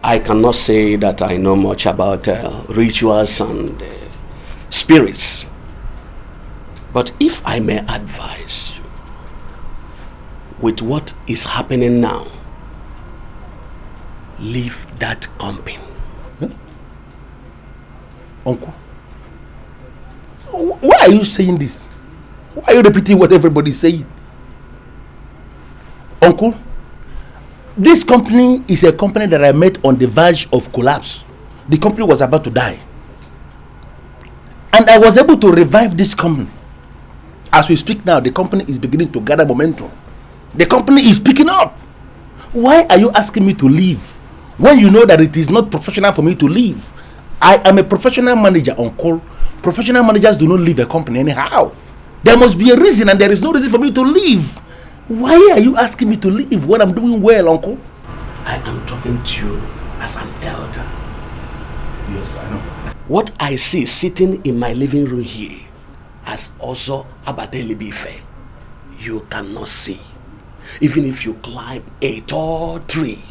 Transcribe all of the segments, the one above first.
I cannot say that I know much about rituals and spirits. But if I may advise you, with what is happening now, leave that company. Huh? Uncle, why are you saying this? Why are you repeating what everybody is saying? Uncle, this company is a company that I met on the verge of collapse. The company was about to die. And I was able to revive this company. As we speak now, the company is beginning to gather momentum. The company is picking up. Why are you asking me to leave when you know that it is not professional for me to leave? I am a professional manager, Uncle. Professional managers do not leave a company anyhow. There must be a reason, and there is no reason for me to leave. Why are you asking me to leave when I'm doing well, Uncle? I am talking to you as an elder. Yes, I know. What I see sitting in my living room here as also Abadelibife, you cannot see. Even if you climb a tall tree.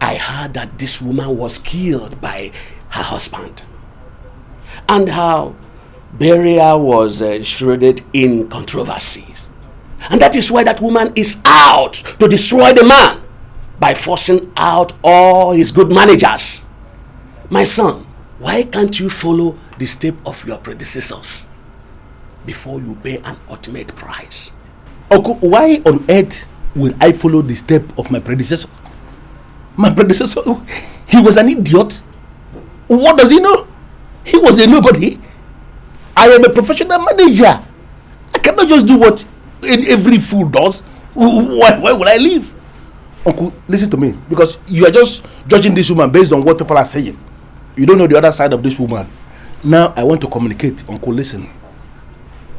I heard that this woman was killed by her husband. And how burial was shrouded in controversies. And that is why that woman is out to destroy the man by forcing out all his good managers. My son, why can't you follow the step of your predecessors before you pay an ultimate price? Uncle, why on earth will I follow the step of my predecessor? My predecessor, he was an idiot. What does he know? He was a nobody. I am a professional manager. I cannot just do what every fool does. Why will I leave? Uncle, listen to me, because you are just judging this woman based on what people are saying. You don't know the other side of this woman. Now I want to communicate. Uncle, listen.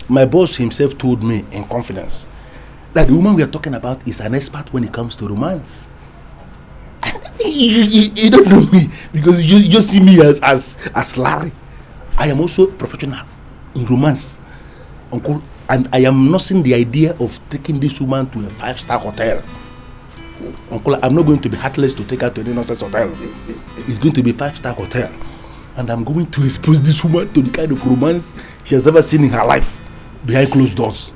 My boss himself told me in confidence that the woman we are talking about is an expert when it comes to romance. You don't know me because you just see me as Larry. I am also professional in romance, Uncle, and I am nursing the idea of taking this woman to a 5-star hotel. Uncle, I'm not going to be heartless to take her to any nonsense hotel. It's going to be a 5-star hotel, and I'm going to expose this woman to the kind of romance she has never seen in her life behind closed doors.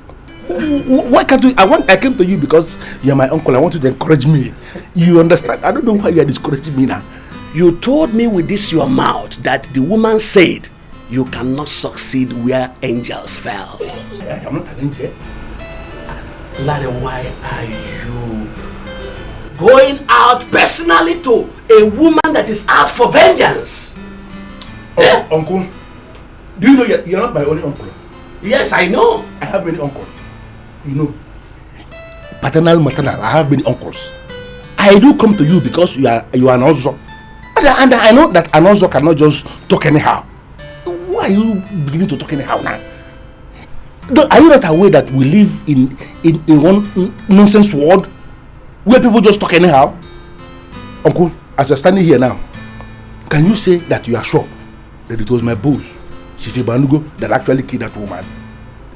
Why can't you? I came to you because you're my uncle. I want you to encourage me. You understand? I don't know why you are discouraging me now. You told me with this your mouth that the woman said you cannot succeed where angels fell. I'm not an angel. Larry, why are you going out personally to a woman that is out for vengeance? Uncle, do you know you're not my only uncle? Yes, I know. I have many uncles. You know, paternal, maternal. I have many uncles. I do come to you because you are an Ozo, and I know that an Ozo cannot just talk anyhow. Why are you beginning to talk anyhow now? Are you not aware that we live in one nonsense world where people just talk anyhow? Uncle, as you're standing here now, can you say that you are sure that it was my boss, Chief Banugo, that actually killed that woman?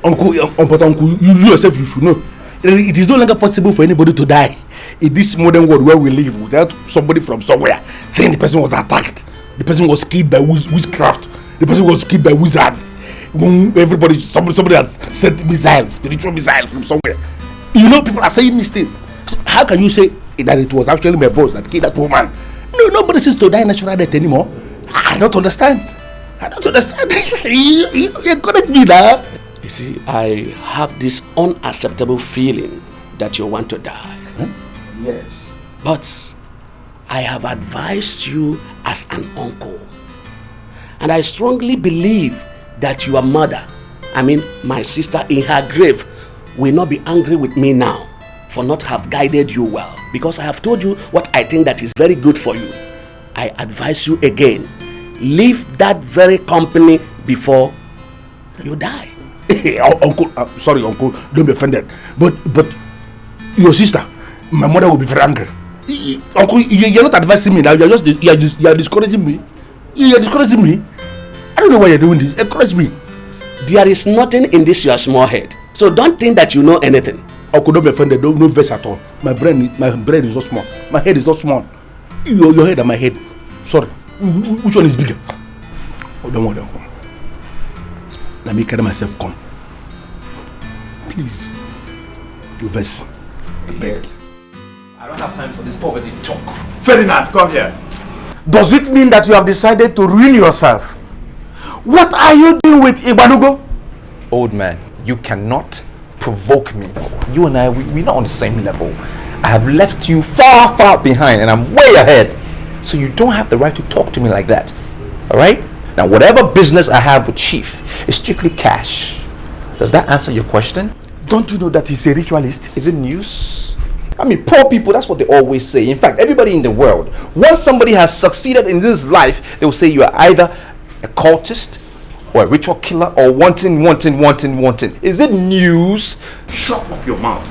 Uncle, but Uncle, you yourself, you should know. It is no longer possible for anybody to die in this modern world where we live without somebody from somewhere saying the person was attacked, the person was killed by witchcraft, the person was killed by wizard. When somebody has sent missiles, spiritual missiles from somewhere. You know, people are saying these things. How can you say that it was actually my boss that killed that woman? No, nobody seems to die natural death anymore. I don't understand. You encourage me now. You see, I have this unacceptable feeling that you want to die. Huh? Yes. But I have advised you as an uncle. And I strongly believe that your mother, my sister in her grave, will not be angry with me now for not have guided you well. Because I have told you what I think that is very good for you. I advise you again, leave that very company before you die. Uncle, sorry, Uncle, don't be offended. But your sister, my mother will be very angry. Uncle, you're not advising me now. You're discouraging me. You're discouraging me. I don't know why you're doing this. Encourage me. There is nothing in this your small head. So don't think that you know anything. I could not be offended. No verse at all. My brain is not small. My head is not small. Your head and my head. Sorry. Which one is bigger? Oh, don't worry. Let me carry myself. Come. Please. Your verse. I don't have time for this poverty talk. Ferdinand, come here. Does it mean that you have decided to ruin yourself? What are you doing with Igbanugo? Old man, you cannot provoke me. You and I, we're not on the same level. I have left you far, far behind and I'm way ahead. So you don't have the right to talk to me like that. Alright? Now whatever business I have with Chief is strictly cash. Does that answer your question? Don't you know that he's a ritualist? Is it news? I mean, poor people, that's what they always say. In fact, everybody in the world, once somebody has succeeded in this life, they will say you are either a cultist or a ritual killer or wanting. Is it news? Shut up your mouth.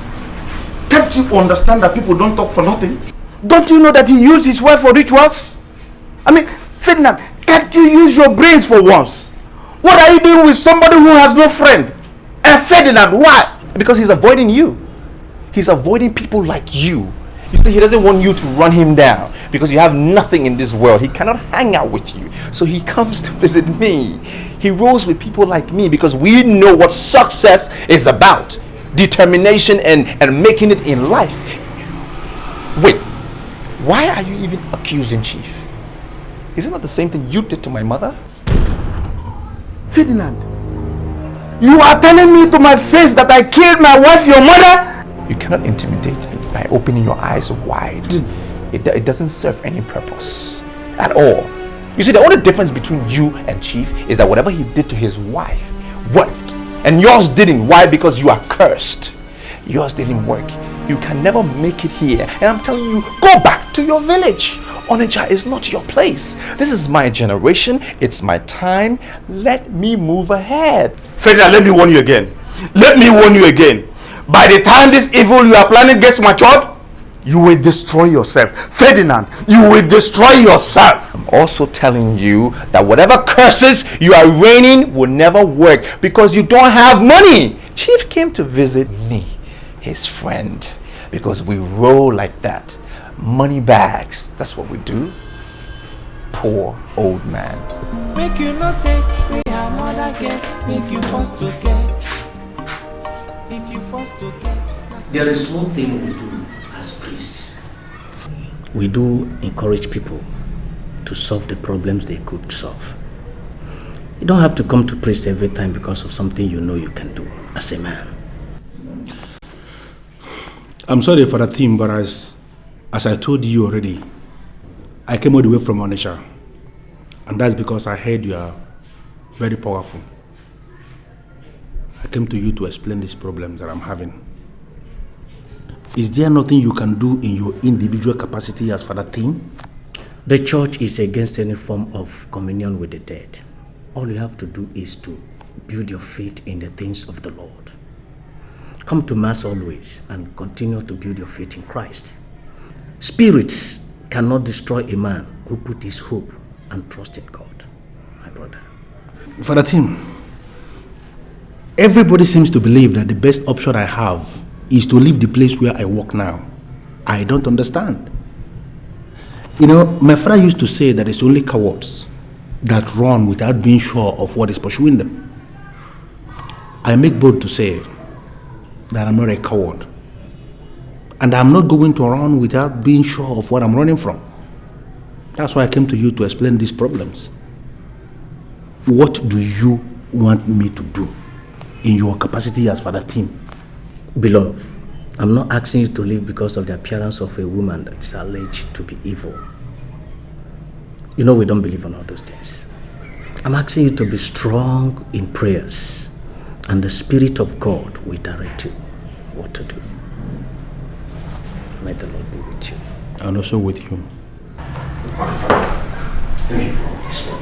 Can't you understand that people don't talk for nothing? Don't you know that he used his wife for rituals? I mean, Ferdinand, can't you use your brains for once? What are you doing with somebody who has no friend? And Ferdinand, why? Because he's avoiding you. He's avoiding people like you. You see, he doesn't want you to run him down because you have nothing in this world. He cannot hang out with you. So he comes to visit me. He rolls with people like me because we know what success is about. Determination and making it in life. Wait, why are you even accusing Chief? Is it not the same thing you did to my mother? Ferdinand, you are telling me to my face that I killed my wife, your mother? You cannot intimidate me by opening your eyes wide. It doesn't serve any purpose at all. You see, the only difference between you and Chief is that whatever he did to his wife worked. And yours didn't. Why? Because you are cursed. Yours didn't work. You can never make it here. And I'm telling you, go back to your village. Onitsha is not your place. This is my generation. It's my time. Let me move ahead. Ferdinand, let me warn you again. Let me warn you again. By the time this evil you are planning gets matured, you will destroy yourself. Ferdinand, you will destroy yourself. I'm also telling you that whatever curses you are raining will never work because you don't have money. Chief came to visit me, his friend, because we roll like that. Money bags, that's what we do. Poor old man. Make you not take, say another get, make you forced to get. If you forced to get. There is one thing we do as priests. We do encourage people to solve the problems they could solve. You don't have to come to priest every time because of something you know you can do as a man. I'm sorry for the theme, but as I told you already, I came all the way from Onitsha. And that's because I heard you are very powerful. I came to you to explain these problems that I'm having. Is there nothing you can do in your individual capacity as Father Theme? The church is against any form of communion with the dead. All you have to do is to build your faith in the things of the Lord. Come to Mass always and continue to build your faith in Christ. Spirits cannot destroy a man who put his hope and trust in God, my brother. Father Theme, everybody seems to believe that the best option I have is to leave the place where I work now. I don't understand. You know, my father used to say that it's only cowards that run without being sure of what is pursuing them. I make bold to say that I'm not a coward. And I'm not going to run without being sure of what I'm running from. That's why I came to you to explain these problems. What do you want me to do in your capacity as Father Theme? Beloved, I'm not asking you to live because of the appearance of a woman that is alleged to be evil. You know we don't believe in all those things. I'm asking you to be strong in prayers, and the Spirit of God will direct you what to do. May the Lord be with you. And also with you. Thank you for this one.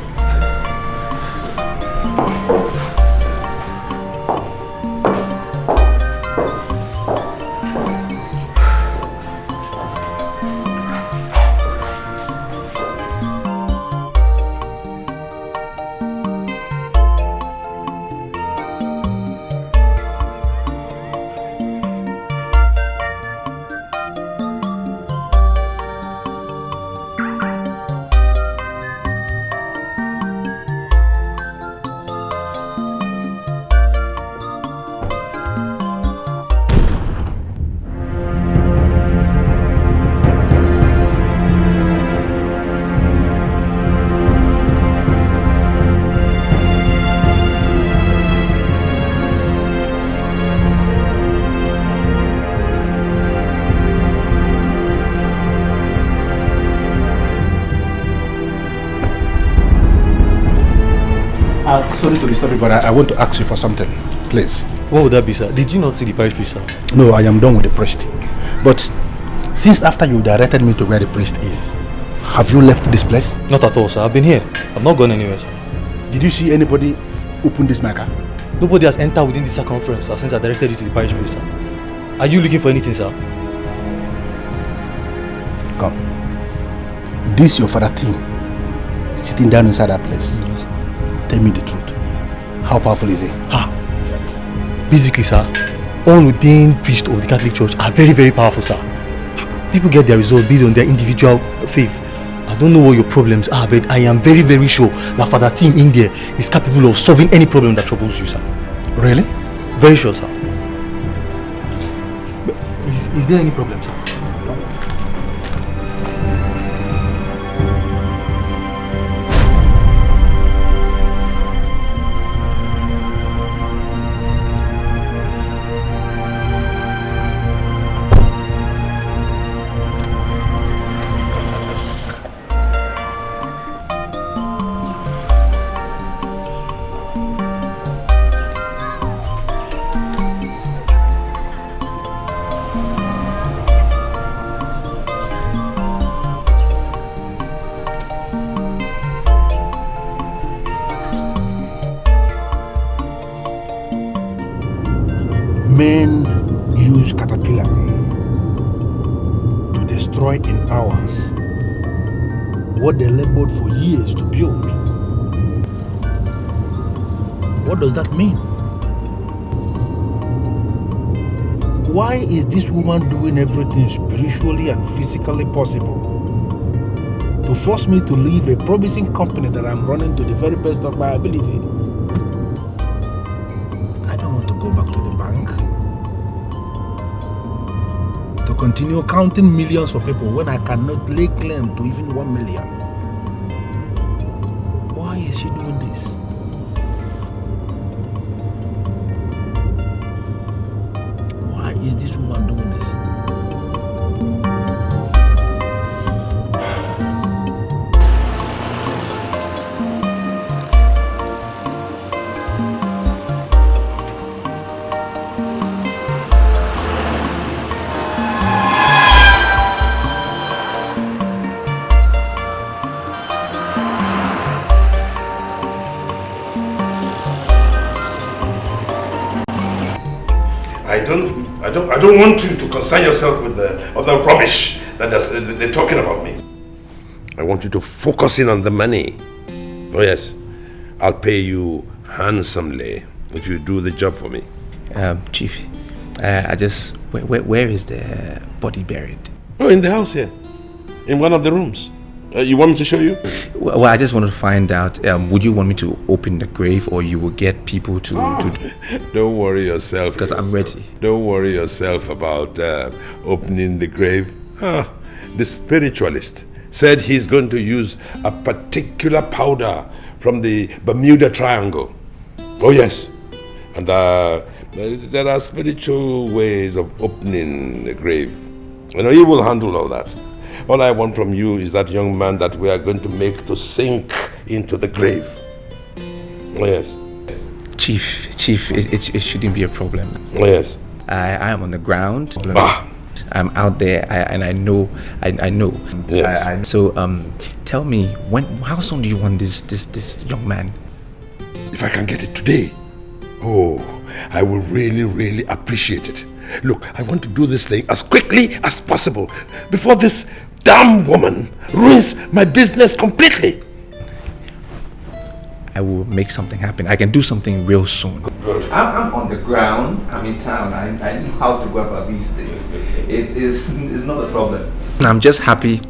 Sorry to disturb you, but I want to ask you for something, please. What would that be, sir? Did you not see the parish priest, sir? No, I am done with the priest. But since after you directed me to where the priest is, have you left this place? Not at all, sir. I've been here. I've not gone anywhere, sir. Did you see anybody open this maker? Nobody has entered within the circumference, sir, since I directed you to the parish priest, sir. Are you looking for anything, sir? Come. This your father thing, sitting down inside that place. Yes. Tell me the truth. How powerful is he? Basically, sir, all ordained priests of the Catholic Church are very, very powerful, sir. People get their results based on their individual faith. I don't know what your problems are, but I am very, very sure that Father Tim in there is capable of solving any problem that troubles you, sir. Really? Very sure, sir. But is there any problem, sir? Men use caterpillar to destroy in hours what they labored for years to build. What does that mean? Why is this woman doing everything spiritually and physically possible to force me to leave a promising company that I'm running to the very best of my ability? I don't want to go back to the bank to continue counting millions of people when I cannot lay claim to even 1 million. Why is she doing this? Why is this woman doing this? I don't want you to concern yourself with the rubbish that they're talking about me. I want you to focus in on the money. Oh yes, I'll pay you handsomely if you do the job for me. Chief, where is the body buried? Oh, in the house here, in one of the rooms. You want me to show you? Well, I just wanted to find out, would you want me to open the grave, or you will get people to Don't worry yourself. Because I'm ready. Don't worry yourself about opening the grave. The spiritualist said he's going to use a particular powder from the Bermuda Triangle. Oh yes. And there are spiritual ways of opening the grave. You know, he will handle all that. All I want from you is that young man that we are going to make to sink into the grave. Oh yes. Chief, it shouldn't be a problem. Oh yes. I am on the ground. Ah. I'm out there, and I know. Yes. So, tell me, how soon do you want this young man? If I can get it today, I will really, really appreciate it. Look, I want to do this thing as quickly as possible before this damn woman ruins my business completely. I will make something happen. I can do something real soon. Good. I'm on the ground. I'm in town. I know how to go about these things. It's not a problem. I'm just happy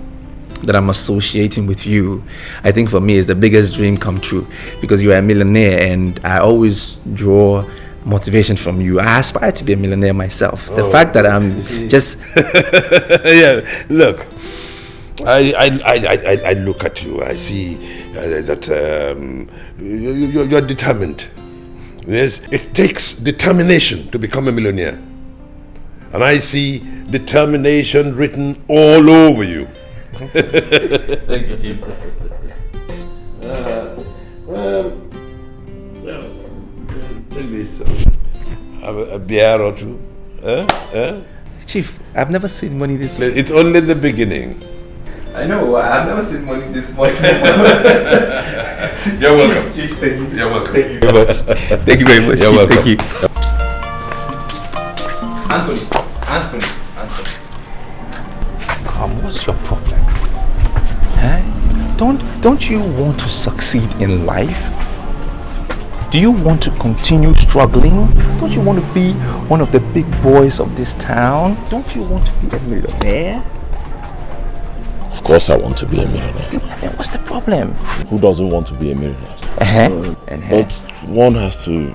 that I'm associating with you. I think for me it's the biggest dream come true, because you are a millionaire and I always draw motivation from you. I aspire to be a millionaire myself. The fact that I'm just yeah, look, I look at you. I see that you're determined. Yes, it takes determination to become a millionaire, and I see determination written all over you. Thank you, Chief. place, have a beer or two. Chief, I've never seen money this way. It's only the beginning. I know, I've never seen money this much. You're welcome. Chief, thank you. You're welcome. Thank you very much. Thank you very much. You're Chief. welcome. Thank you. Anthony. Come, what's your problem? Huh? Don't you want to succeed in life? Do you want to continue struggling? Don't you want to be one of the big boys of this town? Don't you want to be a millionaire? Of course I want to be a millionaire. Then what's the problem? Who doesn't want to be a millionaire? But one has to,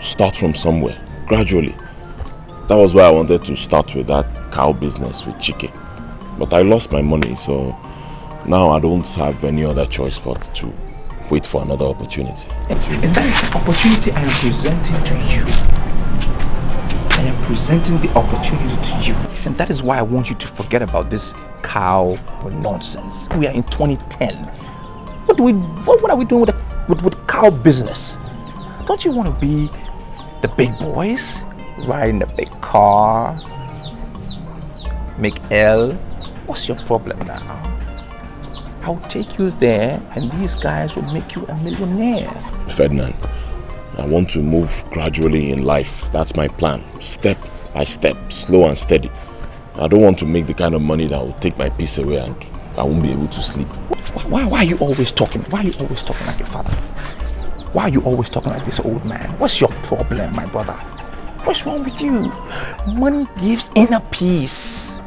start from somewhere, gradually. That was why I wanted to start with that cow business with Chike. But I lost my money, so now I don't have any other choice but to wait for another opportunity. And that is the opportunity I am presenting to you. I am presenting the opportunity to you. And that is why I want you to forget about this cow nonsense. We are in 2010. What are we doing with cow business? Don't you want to be the big boys? Riding a big car? Make L? What's your problem now? I'll take you there and these guys will make you a millionaire. Ferdinand, I want to move gradually in life. That's my plan. Step by step, slow and steady. I don't want to make the kind of money that will take my peace away and I won't be able to sleep. Why are you always talking? Why are you always talking like your father? Why are you always talking like this old man? What's your problem, my brother? What's wrong with you? Money gives inner peace.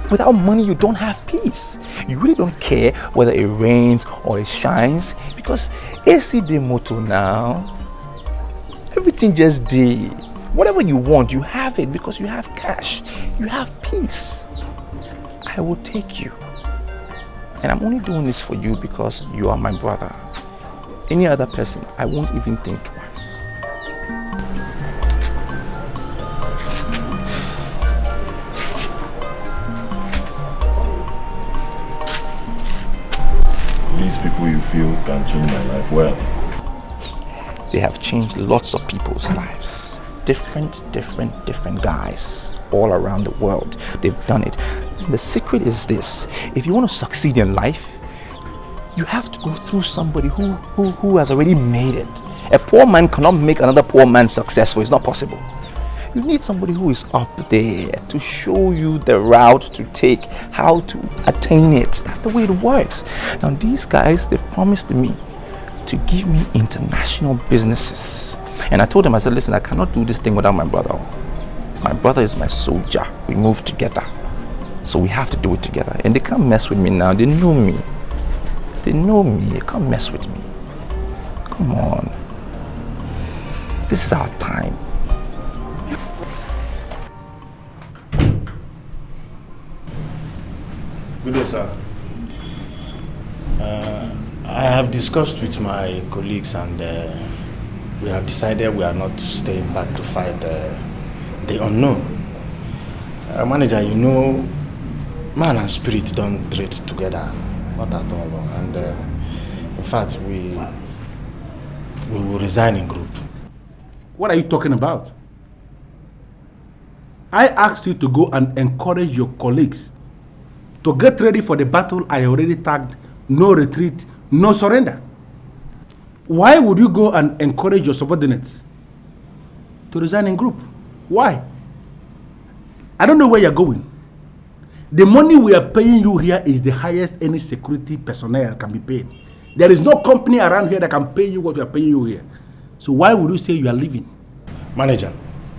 Without money, you don't have peace. You really don't care whether it rains or it shines because AC de moto now. Everything just day. Whatever you want, you have it because you have cash. You have peace. I will take you. And I'm only doing this for you because you are my brother. Any other person, I won't even think twice. These people you feel can change my life well. They have changed lots of people's lives. Different guys all around the world. They've done it. The secret is this. If you want to succeed in life, you have to go through somebody who has already made it. A poor man cannot make another poor man successful. It's not possible. You need somebody who is up there to show you the route to take, how to attain it. That's the way it works. Now these guys, they've promised me to give me international businesses. And I told them, I said, listen, I cannot do this thing without my brother. My brother is my soldier. We move together. So we have to do it together. And they can't mess with me now. They know me. They know me. They can't mess with me. Come on. This is our time. Good day, sir. I have discussed with my colleagues and we have decided we are not staying back to fight the unknown. Manager, you know, man and spirit don't trade together, not at all. And in fact, we will resign in group. What are you talking about? I asked you to go and encourage your colleagues to get ready for the battle I already tagged no retreat, no surrender. Why would you go and encourage your subordinates to resign in group? Why? I don't know where you're going. The money we are paying you here is the highest any security personnel can be paid. There is no company around here that can pay you what we are paying you here. So why would you say you are leaving? Manager,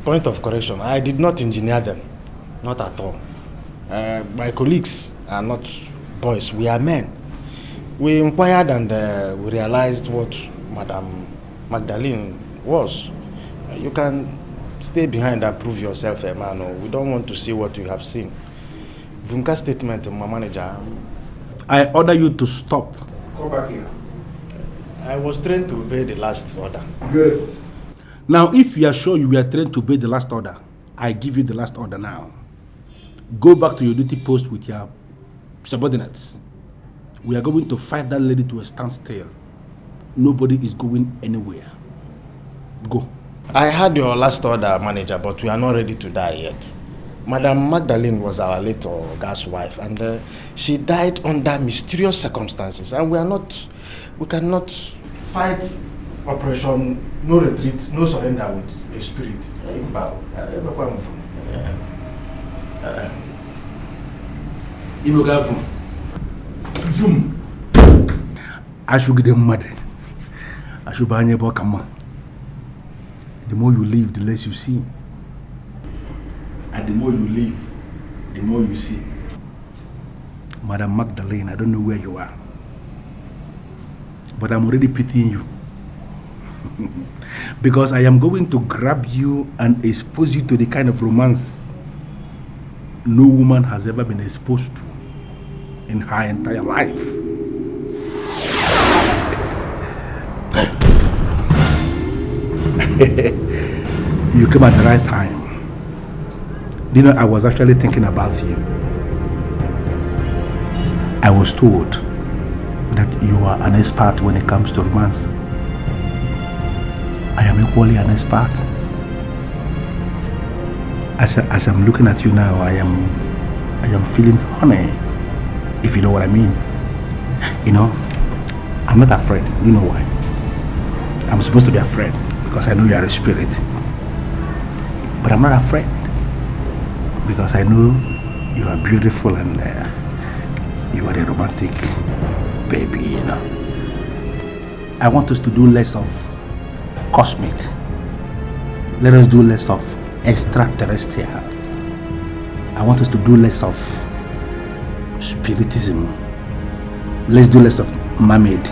point of correction. I did not engineer them. Not at all. My colleagues are not boys. We are men. We inquired and we realized what Madam Magdalene was. You can stay behind and prove yourself a man. We don't want to see what you have seen. Vunka statement, my manager. I order you to stop. Come back here. I was trained to obey the last order. Beautiful. Now, if you are sure you were trained to obey the last order, I give you the last order now. Go back to your duty post with your subordinates. We are going to fight that lady to a standstill. Nobody is going anywhere. Go. I had your last order, manager, but we are not ready to die yet. Madam Magdalene was our late gas wife, and she died under mysterious circumstances, and we cannot fight Operation No Retreat, No Surrender with a spirit. I should get them mad. I should buy a book. The more you live, the less you see. And the more you live, the more you see. Madam Magdalene, I don't know where you are, but I'm already pitying you. Because I am going to grab you and expose you to the kind of romance no woman has ever been exposed to in her entire life. You came at the right time. You know, I was actually thinking about you. I was told that you are an expert when it comes to romance. I am equally an expert. As I'm looking at you now, I am feeling honey, if you know what I mean. You know, I'm not afraid. You know why? I'm supposed to be afraid because I know you are a spirit. But I'm not afraid because I know you are beautiful and you are a romantic baby, you know. I want us to do less of cosmic. Let us do less of extraterrestrial. I want us to do less of spiritism. Let's do less of mermaid,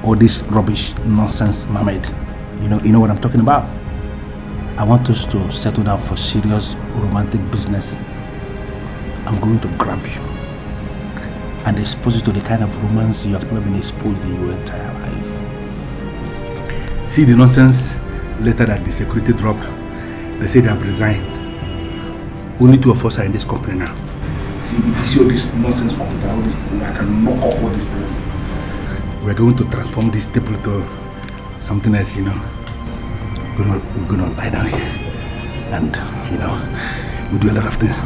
or this rubbish nonsense mermaid. You know what I'm talking about. I want us to settle down for serious romantic business. I'm going to grab you and expose you to the kind of romance you have never been exposed in your entire life. See the nonsense letter that the security dropped? They say they have resigned. Only 2 of us are in this company now. See, if you see all this nonsense computer, all this, I can knock off all these things. We're going to transform this table to something else, you know. We're gonna lie down here and, you know, we do a lot of things.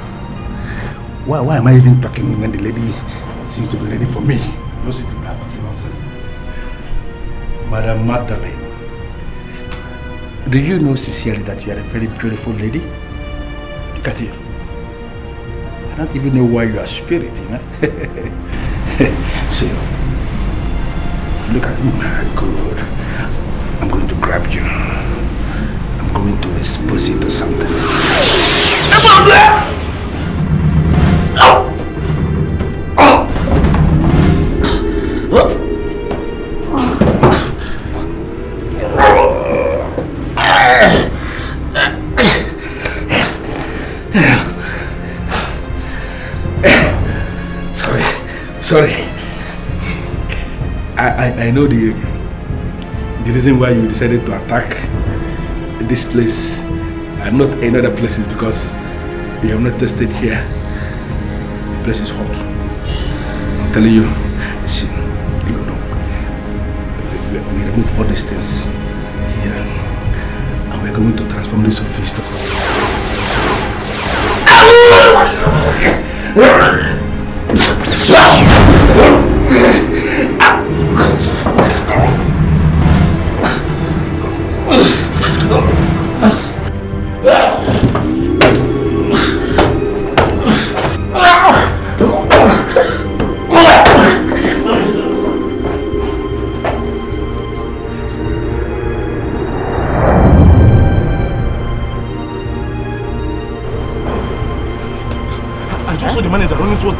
Why am I even talking when the lady seems to be ready for me? Just sitting there talking nonsense. Madam Magdalene, do you know sincerely that you are a very beautiful lady? Look at you. I don't even know why you are spirit, you know? See, look at me. Good. I'm going to grab you. I'm going to expose you to something. Sorry. I know the reason why you decided to attack this place and not any other places, because you have not tested here. The place is hot. I'm telling you. See, look. We remove all these things here and we're going to transform this office to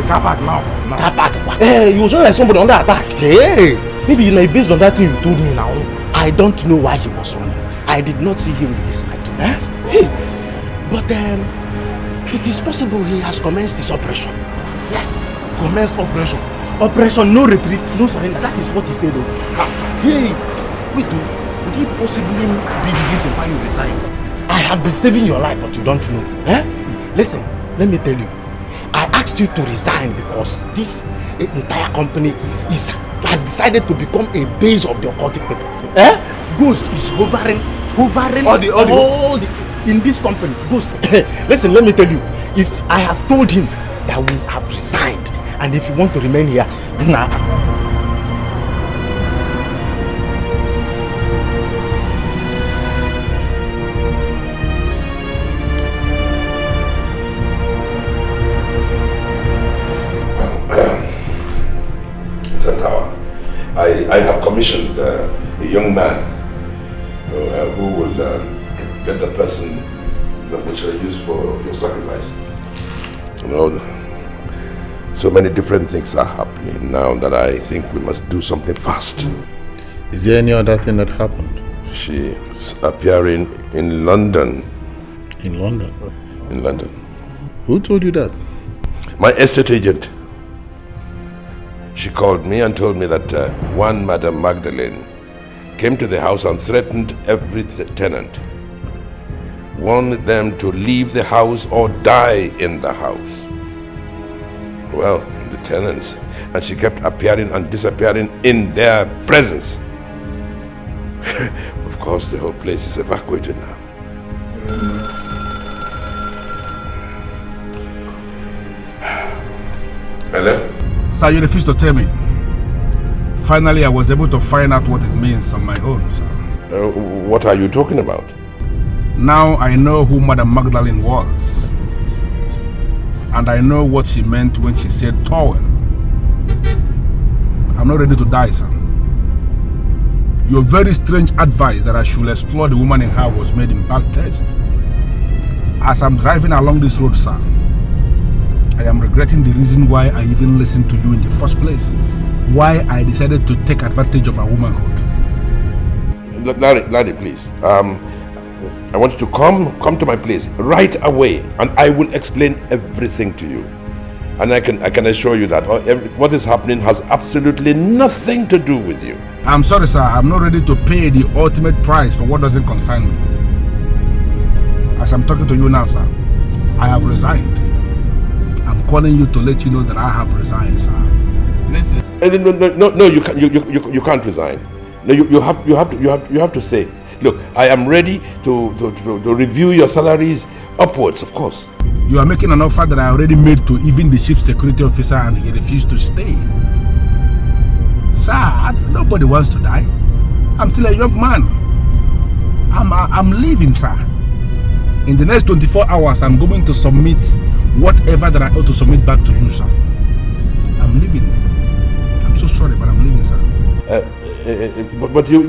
car park now. Car park? Hey, you sound like somebody under attack. Hey, maybe like based on that thing you told me now. I don't know why he was running. I did not see him with this pistol. Yes? Hey, but it is possible he has commenced this operation. Yes. Commenced operation. Operation no retreat, no surrender. That is what he said. Hey, wait, could he possibly be the reason why you resigned? I have been saving your life, but you don't know. Eh? Listen, let me tell you. I asked you to resign because this entire company has decided to become a base of the occultic people. Ghost is hovering hovering in this company. Ghost. Listen, let me tell you. If I have told him that we have resigned, and if you want to remain here, nah. I have commissioned a young man who will get the person that we shall use for your sacrifice. You know, so many different things are happening now that I think we must do something fast. Is there any other thing that happened? She's appearing in London. In London? In London. Who told you that? My estate agent. She called me and told me that one Madame Magdalene came to the house and threatened every tenant. Warned them to leave the house or die in the house. Well, the tenants. And she kept appearing and disappearing in their presence. Of course, the whole place is evacuated now. Hello? Sir, you refused to tell me. Finally, I was able to find out what it means on my own, sir. What are you talking about? Now I know who Madame Magdalene was. And I know what she meant when she said towel. I'm not ready to die, sir. Your very strange advice that I should explore the woman in her was made in bad taste. As I'm driving along this road, sir, I am regretting the reason why I even listened to you in the first place. Why I decided to take advantage of her womanhood. Larry, please. I want you to come to my place right away, and I will explain everything to you. And I can assure you that what is happening has absolutely nothing to do with you. I'm sorry, sir. I'm not ready to pay the ultimate price for what doesn't concern me. As I'm talking to you now, sir, I have resigned. I'm calling you to let you know that I have resigned, sir. Listen. No, you can't resign. No, you have to say, look, I am ready to review your salaries upwards, of course. You are making an offer that I already made to even the chief security officer, and he refused to stay. Sir, nobody wants to die. I'm still a young man. I'm leaving, sir. In the next 24 hours, I'm going to submit whatever that I ought to submit back to you, sir. I'm leaving. I'm so sorry, but I'm leaving, sir. But you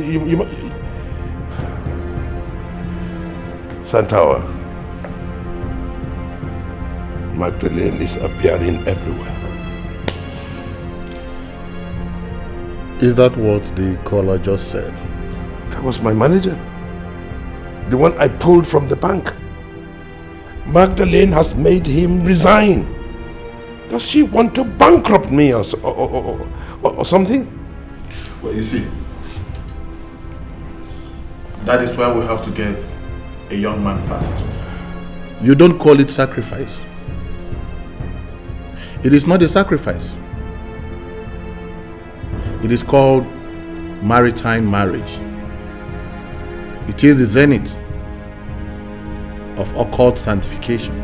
Santawa, Magdalene is appearing everywhere. Is that what the caller just said? That was my manager. The one I pulled from the bank. Magdalene has made him resign. Does she want to bankrupt me or something? Well, you see, that is why we have to get a young man fast. You don't call it sacrifice. It is not a sacrifice. It is called maritime marriage. It is the zenith of occult sanctification.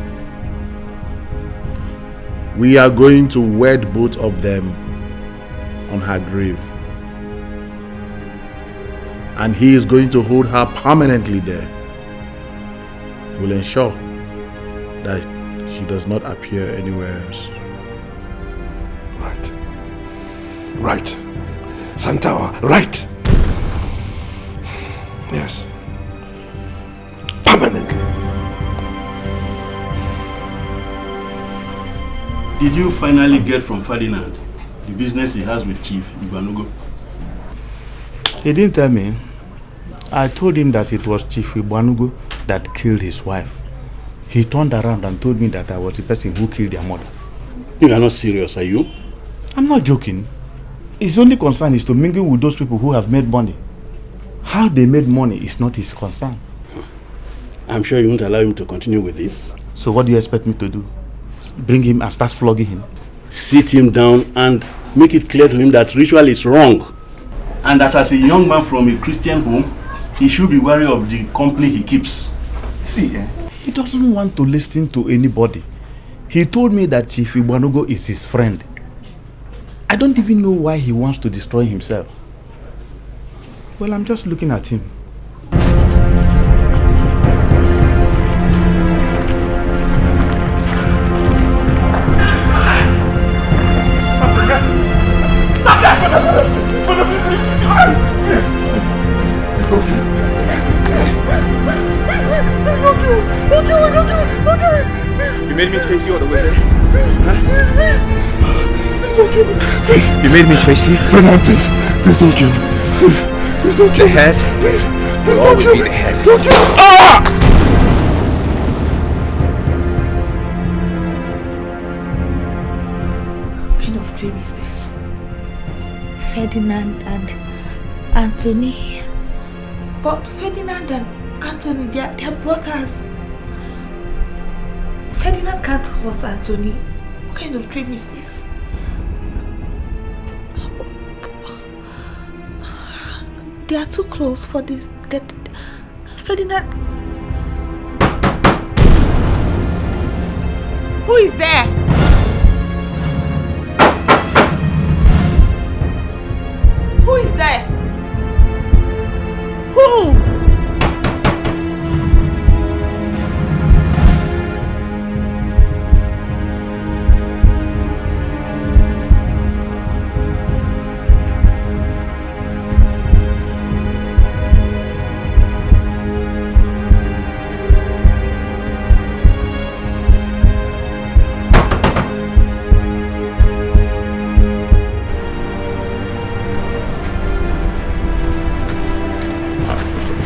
We are going to wed both of them on her grave. And he is going to hold her permanently there. He will ensure that she does not appear anywhere else. Right. Santawa, right. Yes. Permanently. Did you finally get from Ferdinand the business he has with Chief Igbanugo? He didn't tell me. I told him that it was Chief Igbanugo that killed his wife. He turned around and told me that I was the person who killed their mother. You are not serious, are you? I'm not joking. His only concern is to mingle with those people who have made money. How they made money is not his concern. I'm sure you won't allow him to continue with this. So what do you expect me to do? Bring him and start flogging him? Sit him down and make it clear to him that ritual is wrong. And that as a young man from a Christian home, he should be wary of the company he keeps. See, he doesn't want to listen to anybody. He told me that Chief Igbanugo is his friend. I don't even know why he wants to destroy himself. Well, I'm just looking at him. You made me chase you all the way there. Huh? You made me chase you? Ferdinand, please don't kill me. Please don't kill me. The head will always be the head. Don't kill me. Ah! What kind of dream is this? Ferdinand and Anthony. But Ferdinand and Anthony, they're brothers. Ferdinand can't hurt Anthony. What kind of dream is this? They are too close for this. Ferdinand. Who is there? Who is there? Who?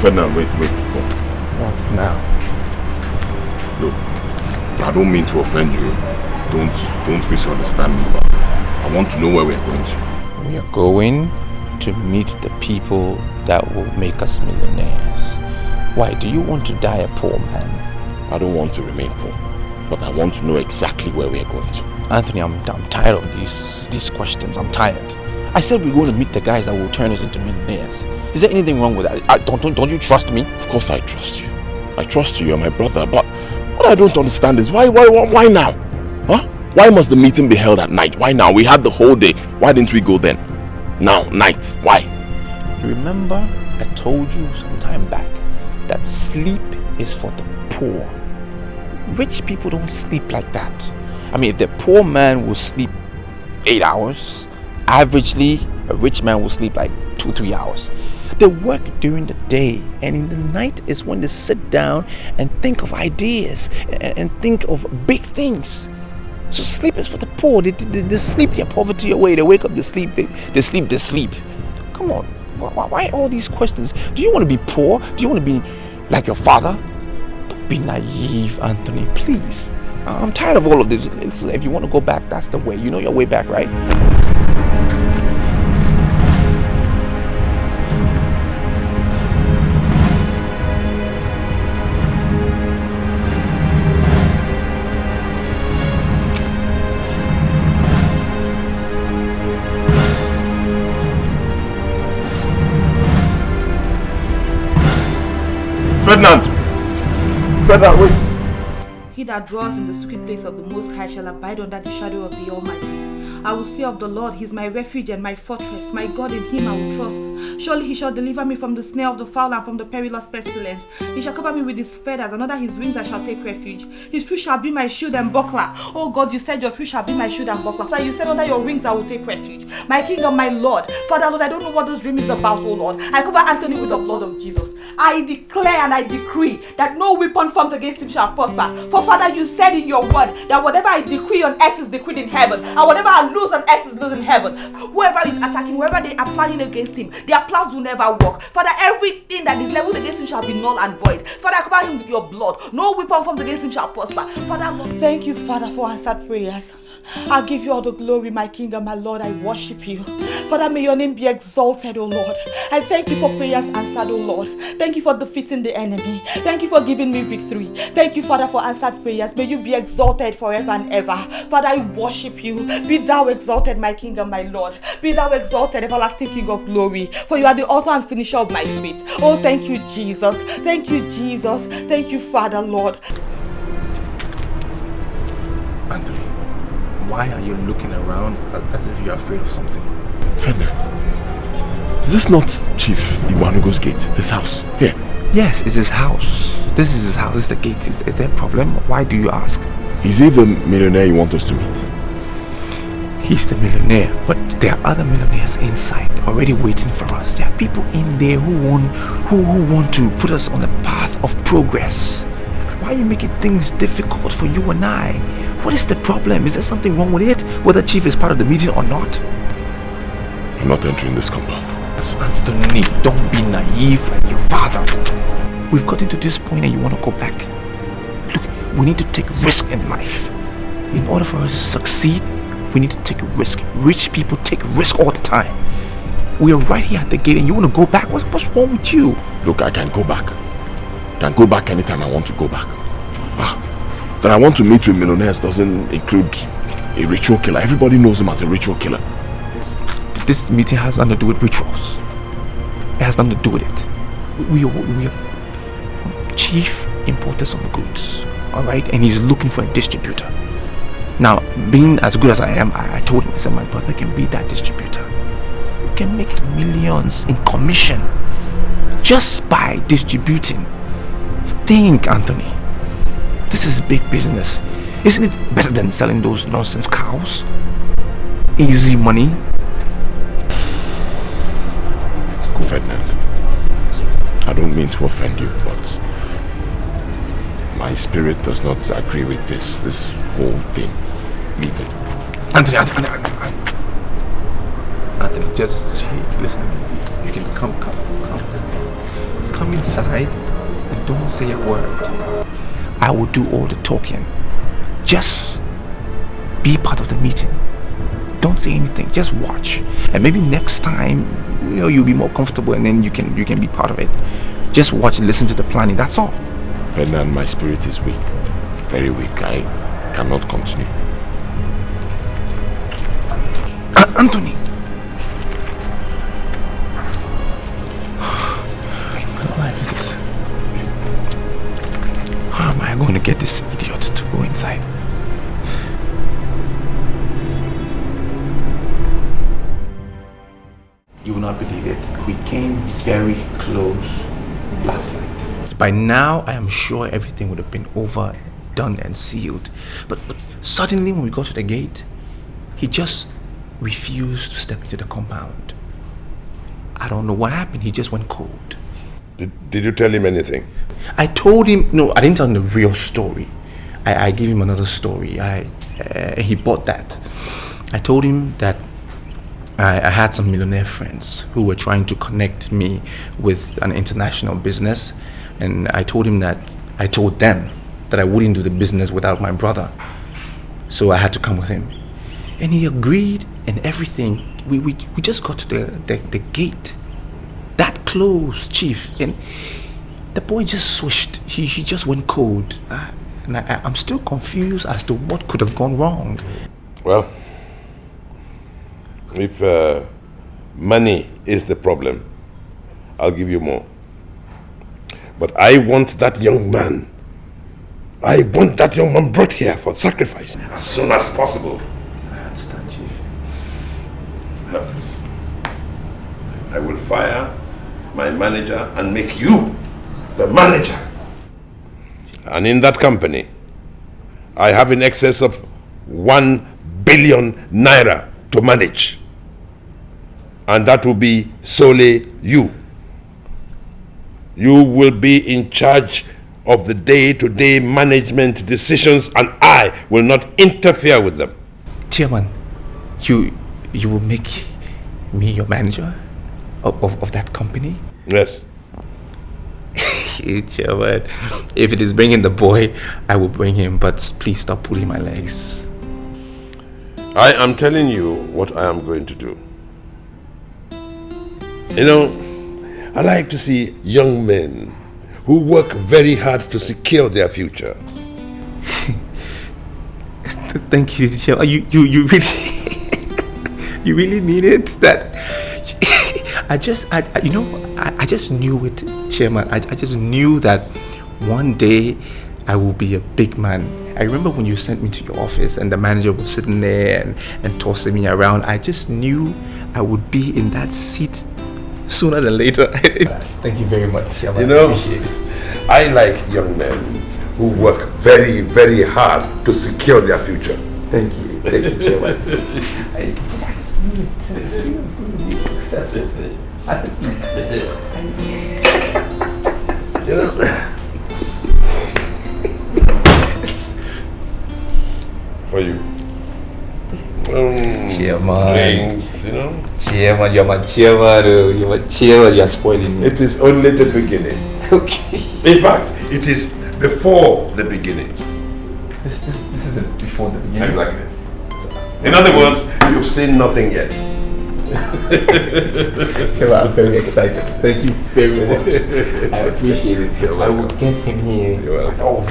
Ferdinand, wait, go. What now? Look, I don't mean to offend you. Don't misunderstand me, but I want to know where we're going to. We are going to meet the people that will make us millionaires. Why, do you want to die a poor man? I don't want to remain poor, but I want to know exactly where we're going to. Anthony, I'm tired of these questions. I'm tired. I said we're going to meet the guys that will turn us into millionaires. Is there anything wrong with that? Don't you trust me? Of course I trust you. I trust you, you're my brother, but what I don't understand is why now? Huh? Why must the meeting be held at night? Why now? We had the whole day. Why didn't we go then? Now, night. Why? You remember I told you some time back that sleep is for the poor. Rich people don't sleep like that. I mean, if the poor man will sleep 8 hours, averagely a rich man will sleep like 2-3 hours. They work during the day, and in the night is when they sit down and think of ideas and think of big things. So sleep is for the poor. They sleep their poverty away. They wake up, they sleep, they sleep. Come on, why all these questions? Do you want to be poor? Do you want to be like your father? Don't be naive, Anthony, please. I'm tired of all of this. Listen, if you want to go back, that's the way. You know your way back, right? Ferdinand, wait. He that dwells in the secret place of the Most High shall abide under the shadow of the Almighty. I will say of the Lord, He is my refuge and my fortress. My God, in Him I will trust. Surely He shall deliver me from the snare of the fowler and from the perilous pestilence. He shall cover me with His feathers, and under His wings I shall take refuge. His truth shall be my shield and buckler. Oh God, you said your truth shall be my shield and buckler. Father, you said under your wings I will take refuge. My King and my Lord. Father, Lord, I don't know what this dream is about, oh Lord. I cover Anthony with the blood of Jesus. I declare and I decree that no weapon formed against him shall prosper. For Father, you said in your word that whatever I decree on earth is decreed in heaven, and whatever I lose on earth is lost in heaven. Whoever is attacking, wherever they are planning against him, their plans will never work. Father, everything that is leveled against him shall be null and void. Father, I cover him with your blood. No weapon formed against him shall prosper. Father, Lord, thank you, Father, for answered prayers. I give you all the glory, my King and my Lord. I worship you. Father, may your name be exalted, O Lord. I thank you for prayers answered, O Lord. Thank you for defeating the enemy. Thank you for giving me victory. Thank you, Father, for answered prayers. May you be exalted forever and ever. Father, I worship you. Be thou exalted, my King and my Lord. Be thou exalted, everlasting King of glory. For you are the author and finisher of my faith. Oh, thank you, Jesus. Thank you, Jesus. Thank you, Father, Lord. Anthony, why are you looking around as if you're afraid of something? Ferdinand, is this not Chief Igbanugo's gate? His house? Here? Yes, it's his house. This is his house. This is the gate. Is there a problem? Why do you ask? Is he the millionaire you want us to meet? He's the millionaire, but there are other millionaires inside already waiting for us. There are people in there who want to put us on the path of progress. Why are you making things difficult for you and I? What is the problem? Is there something wrong with it? Whether Chief is part of the meeting or not? I'm not entering this compound. Anthony, don't be naive like your father. We've gotten to this point and you want to go back. Look, we need to take risk in life. In order for us to succeed, we need to take a risk. Rich people take risk all the time. We are right here at the gate and you want to go back? What's wrong with you? Look, I can go back. I can go back anytime I want to go back. That I want to meet with millionaires doesn't include a ritual killer. Everybody knows him as a ritual killer. This meeting has nothing to do with rituals. It has nothing to do with it. We are Chief imported some goods, alright? And he's looking for a distributor. Now, being as good as I am, I told him, I said, my brother can be that distributor. You can make millions in commission just by distributing. Think, Anthony. This is big business. Isn't it better than selling those nonsense cows? Easy money. Ferdinand, I don't mean to offend you, but my spirit does not agree with this whole thing. Leave it. Anthony, just listen. You can come inside and don't say a word. I will do all the talking. Just be part of the meeting. Don't say anything. Just watch, and maybe next time, you'll be more comfortable, and then you can be part of it. Just watch and listen to the planning. That's all. Ferdinand, my spirit is weak, very weak. I cannot continue. Anthony. What life is this? How am I going to get this idiot to go inside? You will not believe it. We came very close last night. By now, I am sure everything would have been over, done and sealed. But suddenly when we got to the gate, he just refused to step into the compound. I don't know what happened. He just went cold. Did you tell him anything? I told him, no, I didn't tell him the real story. I gave him another story. He bought that. I told him that I had some millionaire friends who were trying to connect me with an international business, and I told them that I wouldn't do the business without my brother. So I had to come with him. And he agreed and everything. We just got to the gate. That close, Chief. And the boy just switched. He just went cold. And I'm still confused as to what could have gone wrong. Well, if money is the problem, I'll give you more. But I want that young man. I want that young man brought here for sacrifice as soon as possible. I understand, Chief. Look, I will fire my manager and make you the manager. And in that company, I have in excess of 1 billion naira to manage. And that will be solely you. You will be in charge of the day-to-day management decisions, and I will not interfere with them. Chairman, you will make me your manager of that company? Yes. Chairman, if it is bringing the boy, I will bring him, but please stop pulling my legs. I am telling you what I am going to do. You know, I like to see young men who work very hard to secure their future. Thank you, Chairman. You really, you really mean it? That I just knew it, Chairman. I just knew that one day I will be a big man. I remember when you sent me to your office and the manager was sitting there and tossing me around. I just knew I would be in that seat sooner than later. Thank you very much, Chairman. You know, I appreciate it. I like young men who work very, very hard to secure their future. Thank you, Chairman. I just knew it. It was going to be successful. Honestly. You know, for you. Chairman. Drink, you know? Chairman, you're my chairman. You're my chairman. You're spoiling me. It is only the beginning. Okay. In fact, it is before the beginning. This is the before the beginning. Exactly. In other words, you've seen nothing yet. I'm very excited. Thank you very much. I appreciate it. I will get him here. You're welcome. Oh.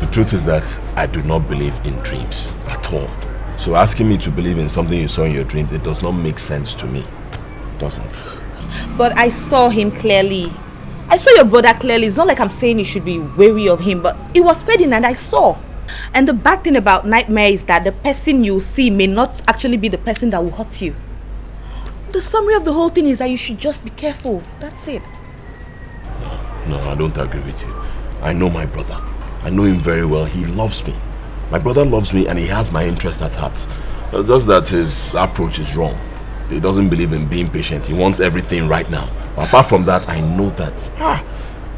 The truth is that I do not believe in dreams at all. So asking me to believe in something you saw in your dream, it does not make sense to me. It doesn't. But I saw him clearly. I saw your brother clearly. It's not like I'm saying you should be wary of him, but it was Ferdinand I saw. And the bad thing about nightmare is that the person you see may not actually be the person that will hurt you. The summary of the whole thing is that you should just be careful. That's it. No, I don't agree with you. I know my brother. I know him very well. He loves me. My brother loves me and he has my interest at heart. Just that his approach is wrong. He doesn't believe in being patient. He wants everything right now. But apart from that, I know that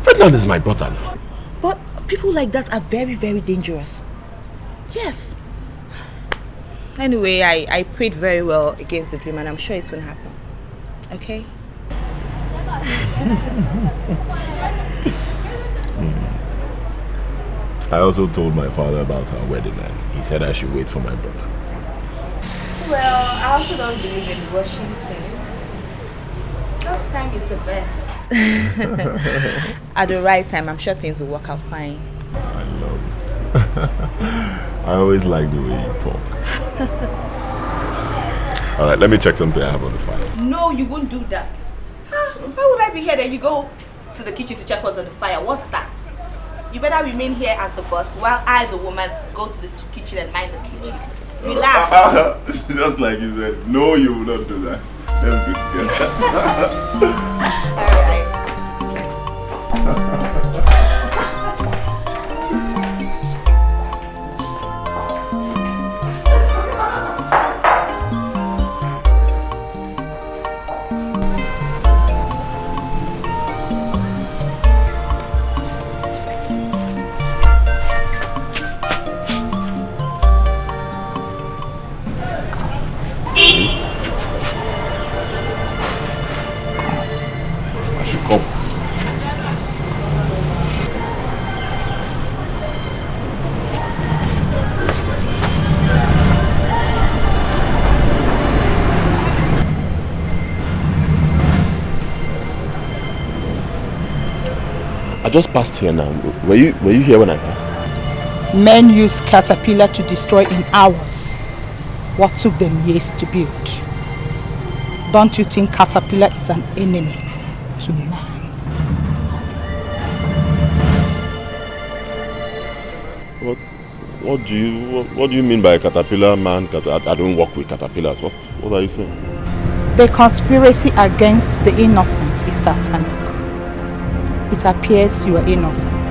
Ferdinand is my brother now. But people like that are very, very dangerous. Yes. Anyway, I prayed very well against the dream and I'm sure it's going to happen. Okay? I also told my father about our wedding and he said I should wait for my brother. Well, I also don't believe in rushing things. God's time is the best. At the right time, I'm sure things will work out fine. I love you. I always like the way you talk. Alright, let me check something I have on the fire. No, you won't do that. Why would I be here? Then you go to the kitchen to check what's on the fire. What's that? You better remain here as the boss while I, the woman, go to the kitchen and mind the kitchen. Relax. Just like you said, no, you will not do that. Let's go together. Alright. I just passed here now. Were you here when I passed? Men use caterpillar to destroy in hours what took them years to build. Don't you think caterpillar is an enemy to man? What do you mean by caterpillar man? I don't work with caterpillars. What are you saying? The conspiracy against the innocent is satanic. It appears you are innocent.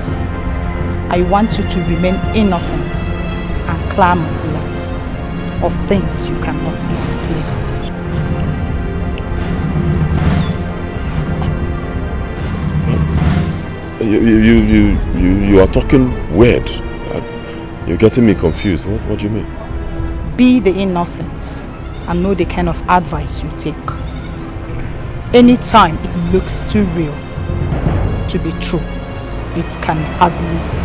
I want you to remain innocent and clamor less of things you cannot explain. You are talking weird. You're getting me confused. What do you mean? Be the innocent and know the kind of advice you take. Anytime it looks too real to be true, it can hardly be.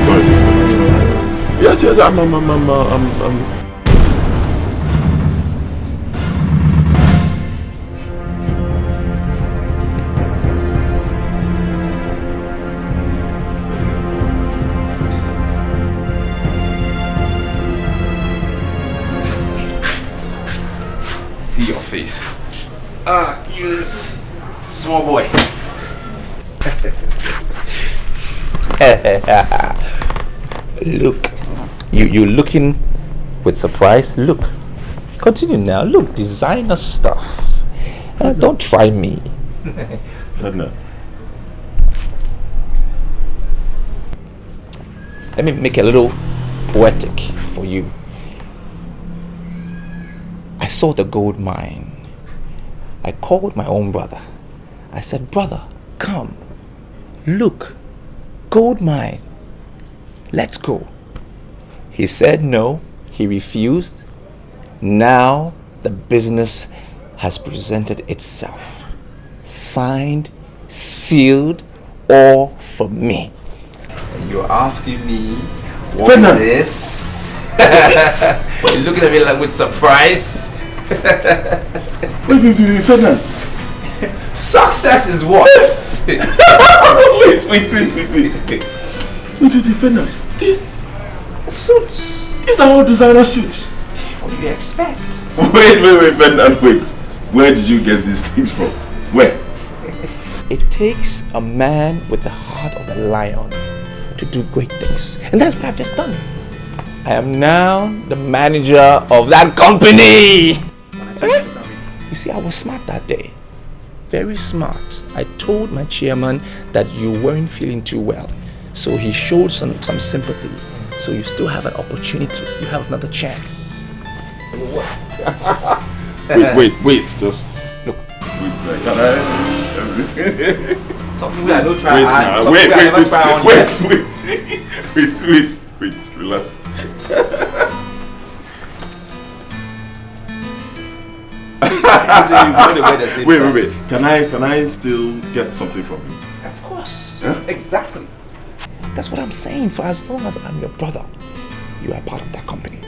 Sorry, sir. Yes, I'm See your face. You small boy. Look, you looking with surprise. Look, continue now. Look, designer stuff. Don't try me. No. Let me make a little poetic for you. I saw the gold mine. I called my own brother. I said, brother, come, look, gold mine, let's go. He said no, he refused. Now the business has presented itself. Signed, sealed, all for me. And you're asking me what is this? You're looking at me like with surprise. Wait, Ferdinand. Success is what? wait, Ferdinand. These suits. These are all designer suits. What do you expect? Wait, Ferdinand, wait. Where did you get these things from? Where? It takes a man with the heart of a lion to do great things. And that's what I've just done. I am now the manager of that company. You see, I was smart that day. Very smart. I told my chairman that you weren't feeling too well. So he showed some sympathy. So you still have an opportunity. You have another chance. wait, just look. Can I? Something we are not trying. Wait, relax. Wait. Can I still get something from you? Of course. Huh? Exactly. That's what I'm saying. For as long as I'm your brother, you are part of that company.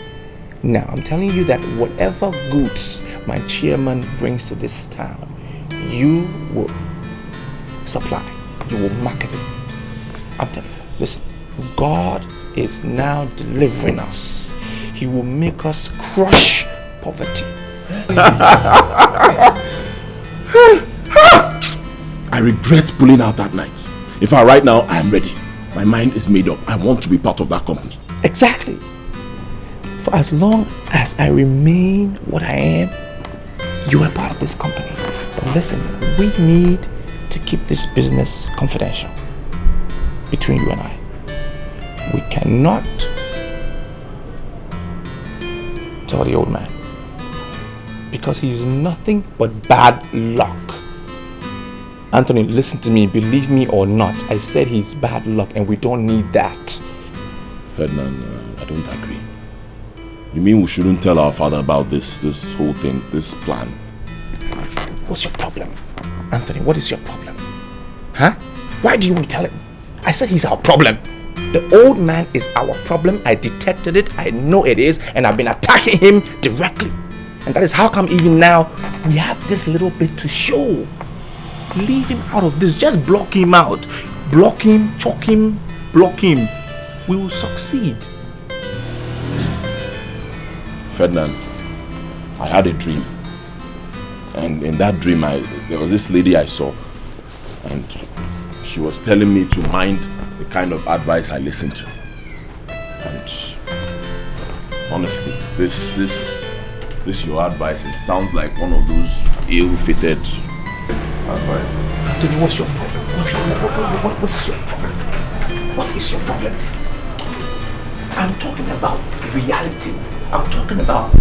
Now, I'm telling you that whatever goods my chairman brings to this town, you will supply. You will market it. I'm telling you, listen, God is now delivering us. He will make us crush poverty. I regret pulling out that night. In fact, right now, I am ready. My mind is made up. I want to be part of that company. Exactly. For as long as I remain what I am, you are part of this company. But listen, we need to keep this business confidential between you and I. We cannot tell the old man, because he is nothing but bad luck. Anthony, listen to me, believe me or not, I said he's bad luck and we don't need that. Ferdinand, I don't agree. You mean we shouldn't tell our father about this whole thing, this plan? What's your problem? Anthony, what is your problem? Huh? Why do you want to tell him? I said he's our problem. The old man is our problem. I detected it, I know it is, and I've been attacking him directly. And that is how come even now we have this little bit to show. Leave him out of this. Just block him out. Block him, choke him, block him. We will succeed. Ferdinand, I had a dream. And in that dream, there was this lady I saw. And she was telling me to mind the kind of advice I listened to. And Honestly, this your advice, it sounds like one of those ill-fitted advice. Anthony, what's your problem? What is your problem? What is your problem? I'm talking about reality. I'm talking about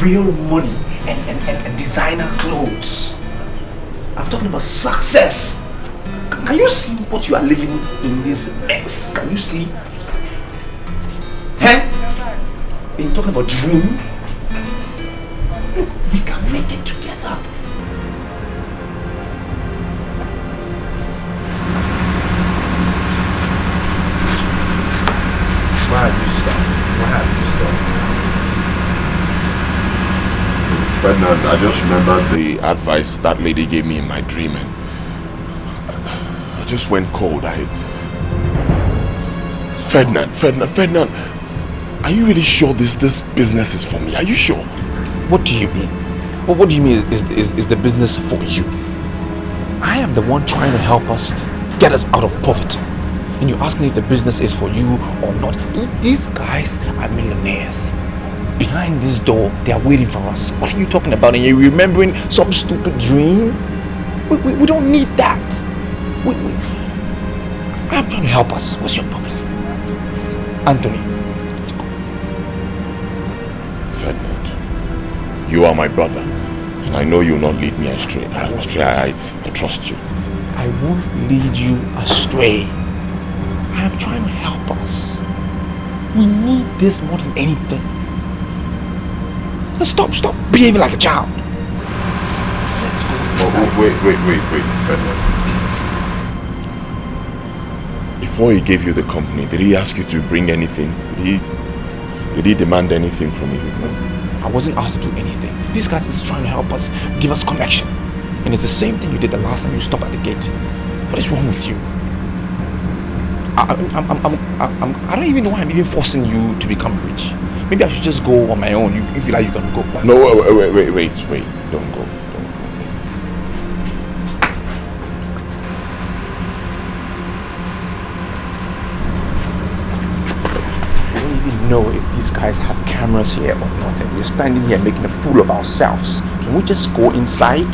real money and designer clothes. I'm talking about success. Can you see what you are living in this mess? Can you see? Huh? You're talking about dream? Look, we can make it together. Why have you stopped? Ferdinand, I just remembered the advice that lady gave me in my dream, and I just went cold. Ferdinand, are you really sure this business is for me? Are you sure? What do you mean? Well, what do you mean is the business for you? I am the one trying to help us get us out of poverty. And you ask me if the business is for you or not. These guys are millionaires. Behind this door, they are waiting for us. What are you talking about? And you're remembering some stupid dream? We don't need that. I'm trying to help us. What's your problem? Anthony, let's go. Ferdinand, you are my brother. And I know you will not lead me astray. I trust you. I won't lead you astray. I am trying to help us. We need this more than anything. Stop behaving like a child. Wait. Before he gave you the company, did he ask you to bring anything? Did he demand anything from you? No, I wasn't asked to do anything. This guy is trying to help us, give us connection. And it's the same thing you did the last time you stopped at the gate. What is wrong with you? I don't even know why I'm even forcing you to become rich. Maybe I should just go on my own. You feel like you can go. No, wait. Don't go. I don't even know if these guys have cameras here or not. And we're standing here making a fool of ourselves. Can we just go inside?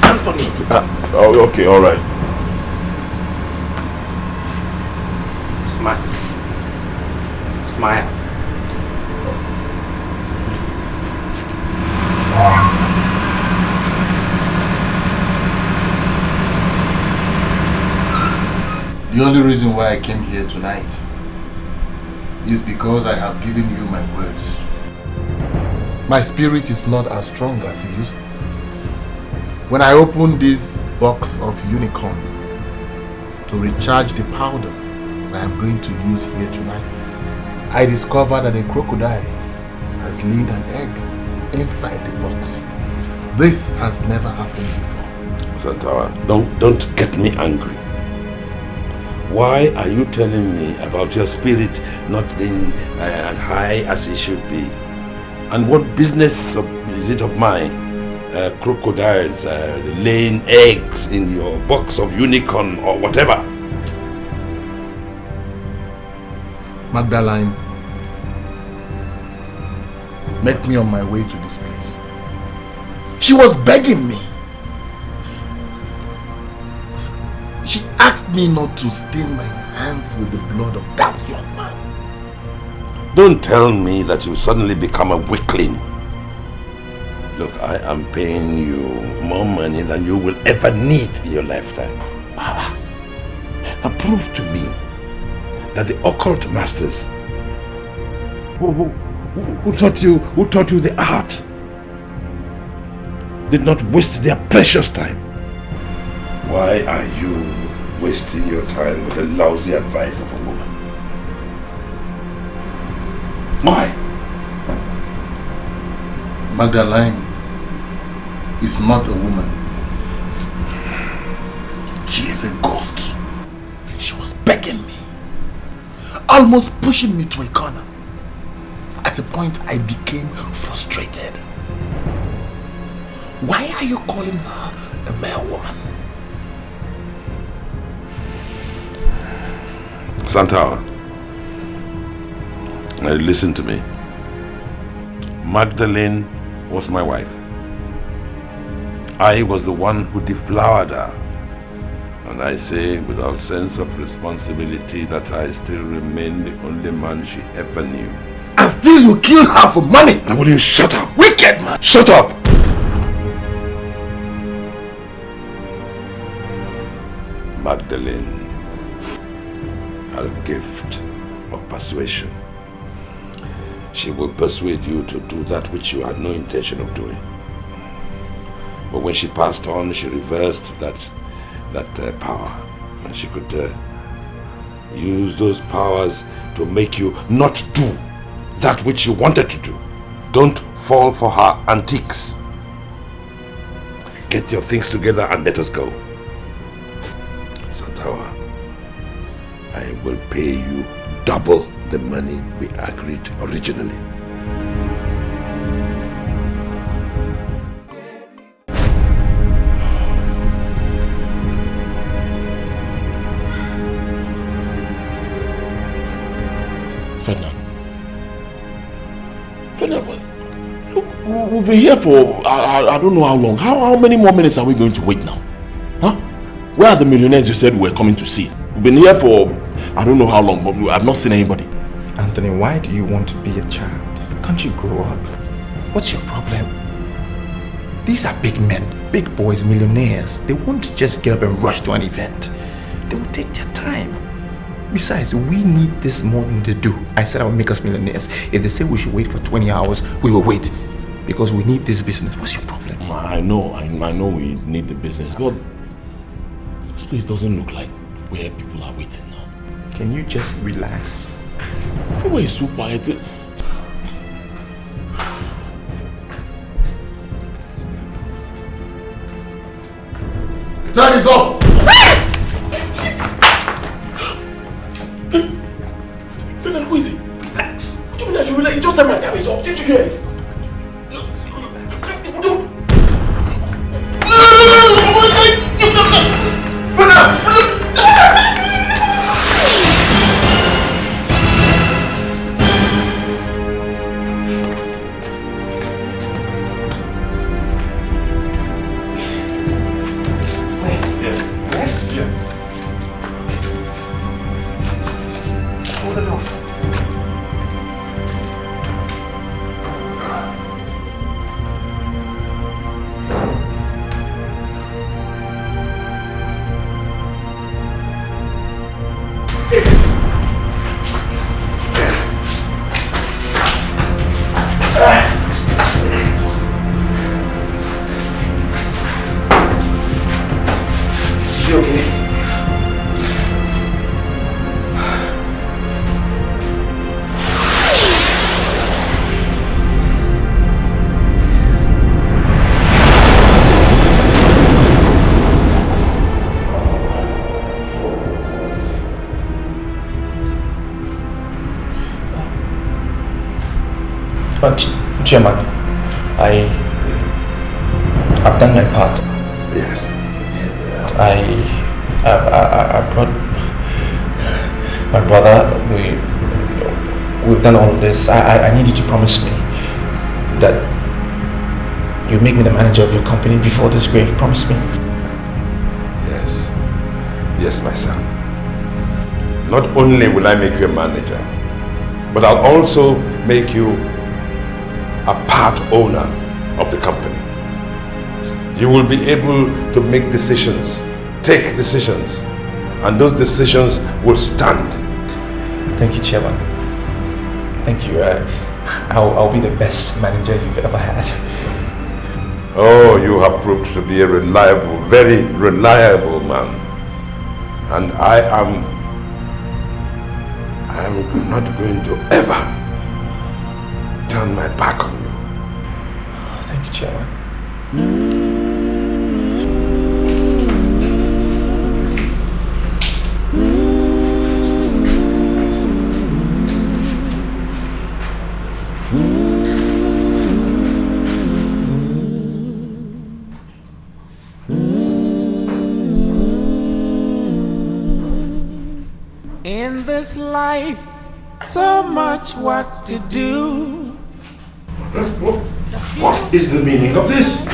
Anthony! Okay, all right. Smile. The only reason why I came here tonight is because I have given you my words. My spirit is not as strong as it used to. When I opened this box of unicorn to recharge the powder that I'm going to use here tonight, I discovered that a crocodile has laid an egg inside the box. This has never happened before. Santawa, don't get me angry. Why are you telling me about your spirit not being as high as it should be? And what business is it of mine? Crocodiles laying eggs in your box of unicorn or whatever? Magdalene met me on my way to this place. She was begging me. She asked me not to stain my hands with the blood of that young man. Don't tell me that you suddenly become a weakling. Look, I am paying you more money than you will ever need in your lifetime. Now prove to me that the occult masters who taught you the art did not waste their precious time. Why are you wasting your time with the lousy advice of a woman? Why? Magdalene is not a woman. She is a ghost. She was begging me, almost pushing me to a corner. At a point, I became frustrated. Why are you calling her a mere woman? Santawa, now listen to me. Magdalene was my wife. I was the one who deflowered her. And I say without sense of responsibility that I still remain the only man she ever knew. And still you killed her for money! Now will you shut up? Wicked man! Shut up! Magdalene had a gift of persuasion. She will persuade you to do that which you had no intention of doing. But when she passed on, she reversed that power, and she could use those powers to make you not do that which you wanted to do. Don't fall for her antiques. Get your things together and let us go. Santawa, I will pay you double the money we agreed originally. Ferdinand, look, we've been here for I don't know how long. How many more minutes are we going to wait now? Huh? Where are the millionaires you said we were coming to see? We've been here for I don't know how long, but I've not seen anybody. Anthony, why do you want to be a child? Can't you grow up? What's your problem? These are big men, big boys, millionaires. They won't just get up and rush to an event. They will take their time. Besides, we need this more than they do. I said I would make us millionaires. If they say we should wait for 20 hours, we will wait. Because we need this business. What's your problem? I know we need the business, but this place doesn't look like where people are waiting now. Can you just relax? Everywhere is so quiet. The time is up! Ferdinand, who is it? Relax. What do you mean that you relax? You just said my time is up. Did you hear it? Chairman, I've done my part. Yes. I brought my brother. We've done all of this. I need you to promise me that you make me the manager of your company before this grave. Promise me. Yes. Yes, my son. Not only will I make you a manager, but I'll also make you a part owner of the company. You will be able to make decisions, take decisions, and those decisions will stand. Thank you, Chairman. Thank you. I'll be the best manager you've ever had. Oh, you have proved to be a reliable, very reliable man. And I am not going to ever turn my back on you. Thank you, Chairman. In in this life, so much work to do. What is the meaning of this?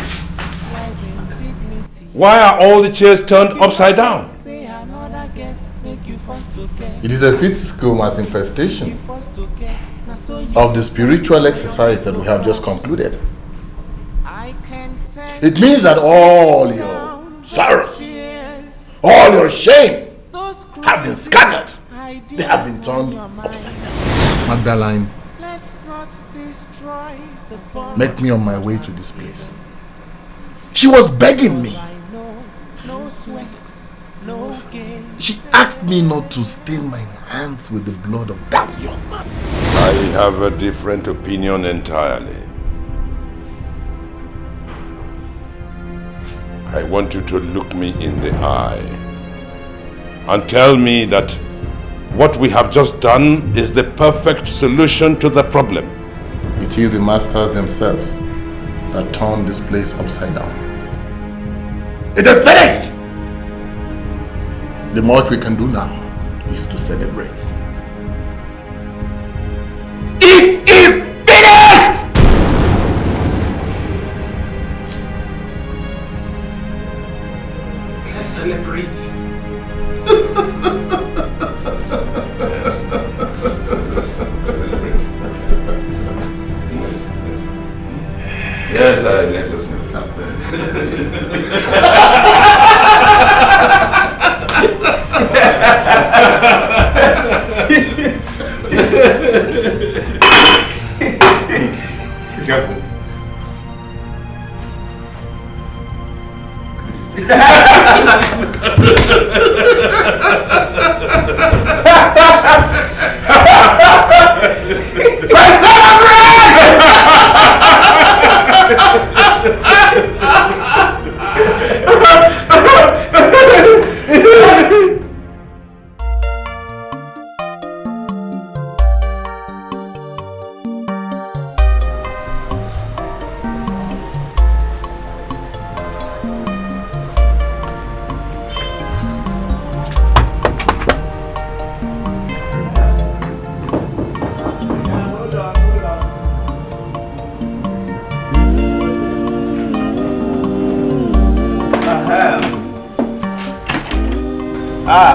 Why are all the chairs turned upside down? It is a physical manifestation of the spiritual exercise that we have just concluded. It means that all your sorrows, all your shame have been scattered. They have been turned upside down. Magdalene met me on my way to this place. She was begging me. She asked me not to stain my hands with the blood of that young man. I have a different opinion entirely. I want you to look me in the eye and tell me that what we have just done is the perfect solution to the problem. It is the masters themselves that turned this place upside down. It is finished! The much we can do now is to celebrate. It is finished! Let's celebrate. Yes, let us celebrate.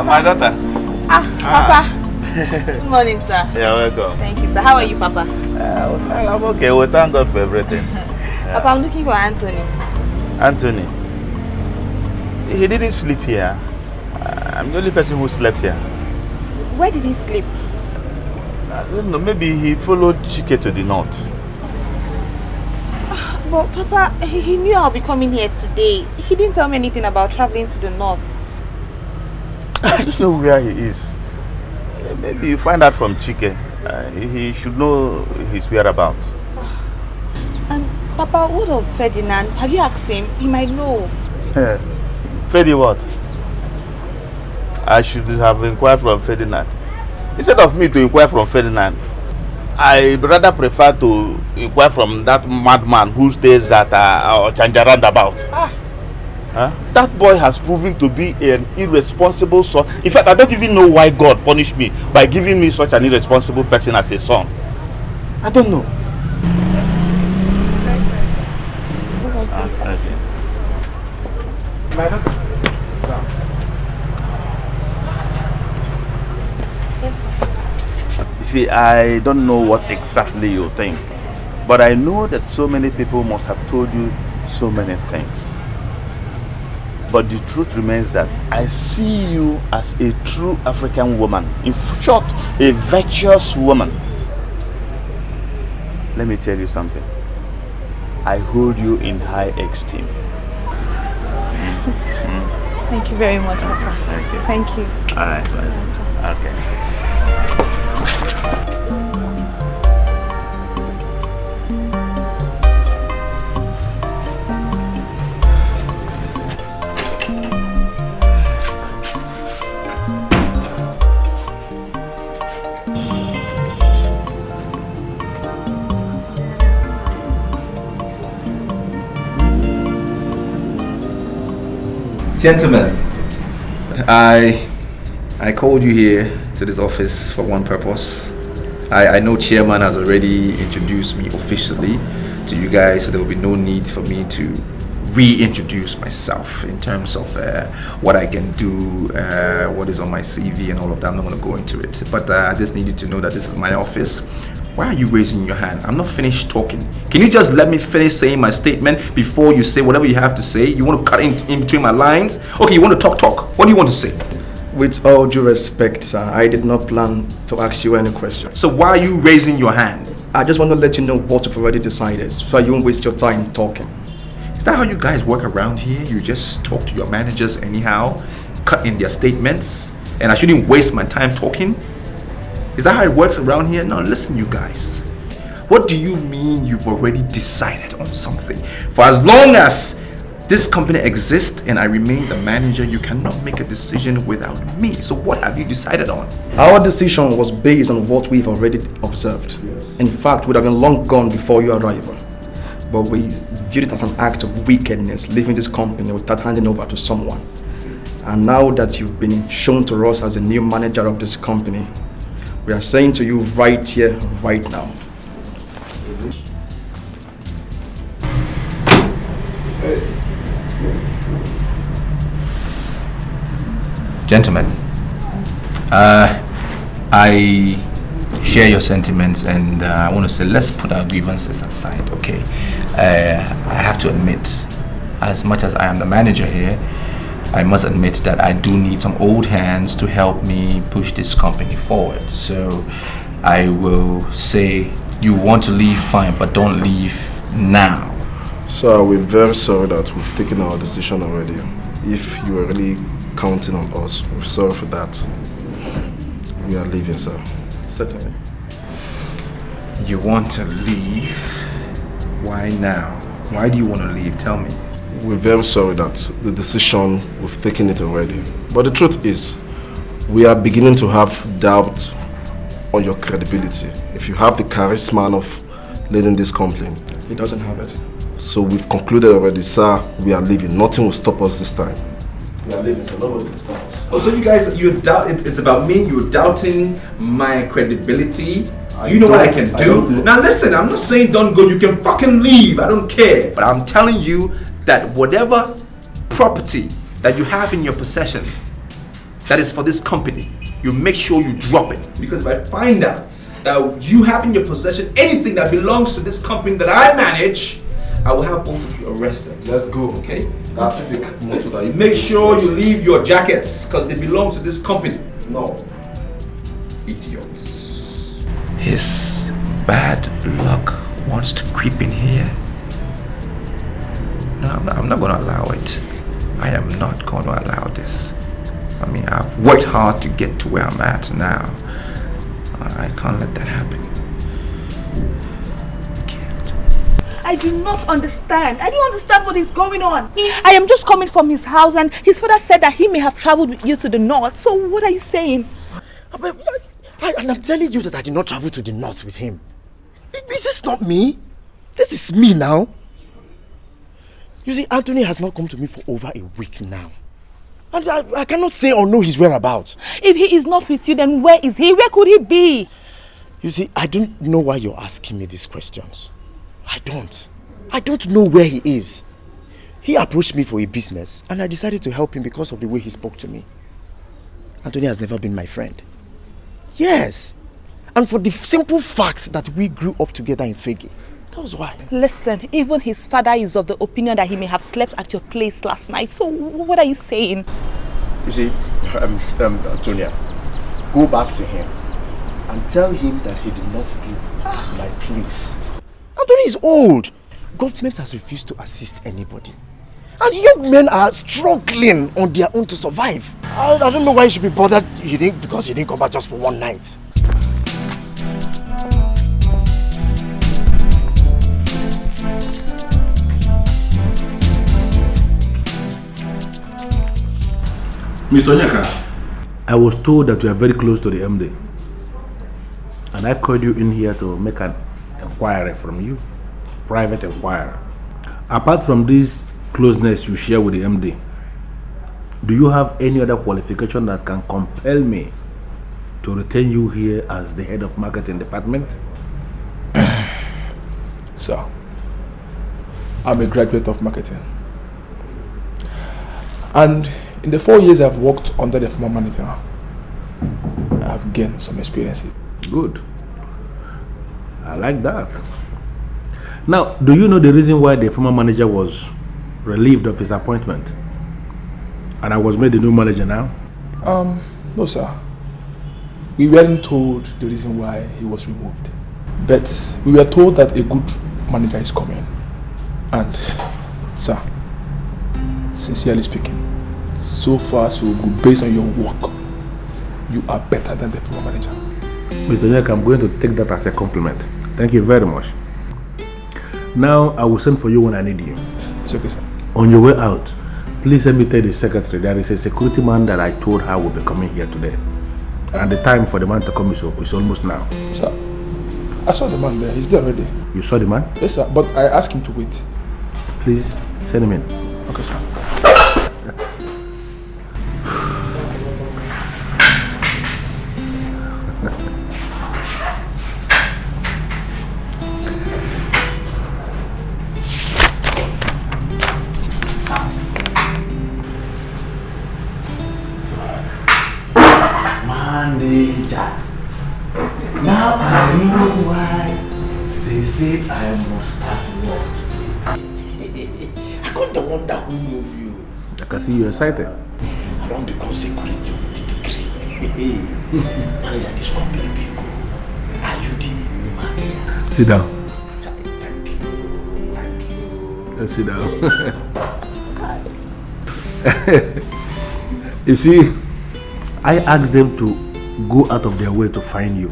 My daughter. Papa. Good morning, sir. You're welcome. Thank you, sir. How are you, Papa? Well, I'm okay. Well, thank God for everything. Papa, I'm looking for Anthony. Anthony? He didn't sleep here. I'm the only person who slept here. Where did he sleep? I don't know. Maybe he followed Chike to the north. But Papa, he knew I'll be coming here today. He didn't tell me anything about traveling to the north. I don't know where he is. Maybe you find out from Chike. He should know his whereabouts. And Papa, what of Ferdinand? Have you asked him? He might know. Ferdie what? I should have inquired from Ferdinand. Instead of me to inquire from Ferdinand, I rather prefer to inquire from that madman who stays at Chanja roundabout. That boy has proven to be an irresponsible son. In fact, I don't even know why God punished me by giving me such an irresponsible person as a son. I don't know. Okay. My daughter. You see, I don't know what exactly you think, but I know that so many people must have told you so many things. But the truth remains that I see you as a true African woman. In short, a virtuous woman. Let me tell you something. I hold you in high esteem. Thank you very much, Papa. Thank you. All right. Okay. Gentlemen, I called you here to this office for one purpose. I know Chairman has already introduced me officially to you guys, so there will be no need for me to reintroduce myself in terms of what I can do, what is on my CV and all of that. I'm not going to go into it, but I just needed to know that this is my office. Why are you raising your hand? I'm not finished talking. Can you just let me finish saying my statement before you say whatever you have to say? You want to cut in between my lines? Okay, you want to talk. What do you want to say? With all due respect, sir, I did not plan to ask you any questions. So why are you raising your hand? I just want to let you know what you've already decided, so you won't waste your time talking. Is that how you guys work around here? You just talk to your managers anyhow, cut in their statements, and I shouldn't waste my time talking? Is that how it works around here? No, listen, you guys. What do you mean you've already decided on something? For as long as this company exists and I remain the manager, you cannot make a decision without me. So what have you decided on? Our decision was based on what we've already observed. In fact, would have been long gone before your arrival. But we viewed it as an act of wickedness, leaving this company without handing over to someone. And now that you've been shown to us as a new manager of this company, we are saying to you right here, right now. Gentlemen, I share your sentiments, and I want to say let's put our grievances aside, okay? I have to admit, as much as I am the manager here, I must admit that I do need some old hands to help me push this company forward. So I will say, you want to leave, fine, but don't leave now. Sir, we're very sorry that we've taken our decision already. If you are really counting on us, we're sorry for that. We are leaving, sir. Certainly. You want to leave? Why now? Why do you want to leave? Tell me. We're very sorry that the decision, we've taken it already. But the truth is, we are beginning to have doubt on your credibility. If you have the charisma of leading this company. He doesn't have it. So we've concluded already, sir, we are leaving. Nothing will stop us this time. We are leaving, so nobody can stop us. Oh, so you guys, you doubt it's about me, you're doubting my credibility. You know what I can do? Now listen, I'm not saying don't go, you can fucking leave, I don't care. But I'm telling you that whatever property that you have in your possession that is for this company, you make sure you drop it. Because if I find out that you have in your possession anything that belongs to this company that I manage, I will have both of you arrested. Let's go. Okay? That's a big motto that you make sure you leave your jackets because they belong to this company. No. Idiots. His bad luck wants to creep in here. No, I'm not going to allow it. I am not going to allow this. I mean, I've worked hard to get to where I'm at now. I can't let that happen. I do not understand. I don't understand what is going on. I am just coming from his house and his father said that he may have traveled with you to the north. So what are you saying? And I'm telling you that I did not travel to the north with him. Is this not me? This is me now. You see, Anthony has not come to me for over a week now. And I cannot say or know his whereabouts. If he is not with you, then where is he? Where could he be? You see, I don't know why you're asking me these questions. I don't know where he is. He approached me for a business and I decided to help him because of the way he spoke to me. Anthony has never been my friend. Yes. And for the simple fact that we grew up together in Fegi. That was why. Listen, even his father is of the opinion that he may have slept at your place last night. So what are you saying? You see, Antonia, go back to him and tell him that he did not sleep at my place. Anthony is old. Government has refused to assist anybody. And young men are struggling on their own to survive. I don't know why he should be bothered because he didn't come back just for one night. Mr. Onyeka, I was told that you are very close to the MD. And I called you in here to make an inquiry from you. Private inquiry. Apart from this closeness you share with the MD, do you have any other qualification that can compel me to retain you here as the head of marketing department? Sir, I'm a graduate of marketing. And in the 4 years I've worked under the former manager, I've gained some experiences. Good. I like that. Now, do you know the reason why the former manager was relieved of his appointment and I was made the new manager now? No, sir. We weren't told the reason why he was removed. But we were told that a good manager is coming. And, sir, sincerely speaking, so far so good. Based on your work, you are better than the former manager. Mr. Nyek, I'm going to take that as a compliment. Thank you very much. Now, I will send for you when I need you. It's okay, sir. On your way out, please let me tell the secretary there is a security man that I told her will be coming here today. And the time for the man to come is almost now. Sir, I saw the man there. He's there already. You saw the man? Yes, sir. But I asked him to wait. Please send him in. Okay, sir. Manager. Now I know why they said I must start work today. I couldn't wonder who moved you. I can see you excited. I don't become security with the degree. Manager, this company be good. Are you the new manager? Sit down. Thank you. Thank you. Let's sit down. You see, I asked them to go out of their way to find you.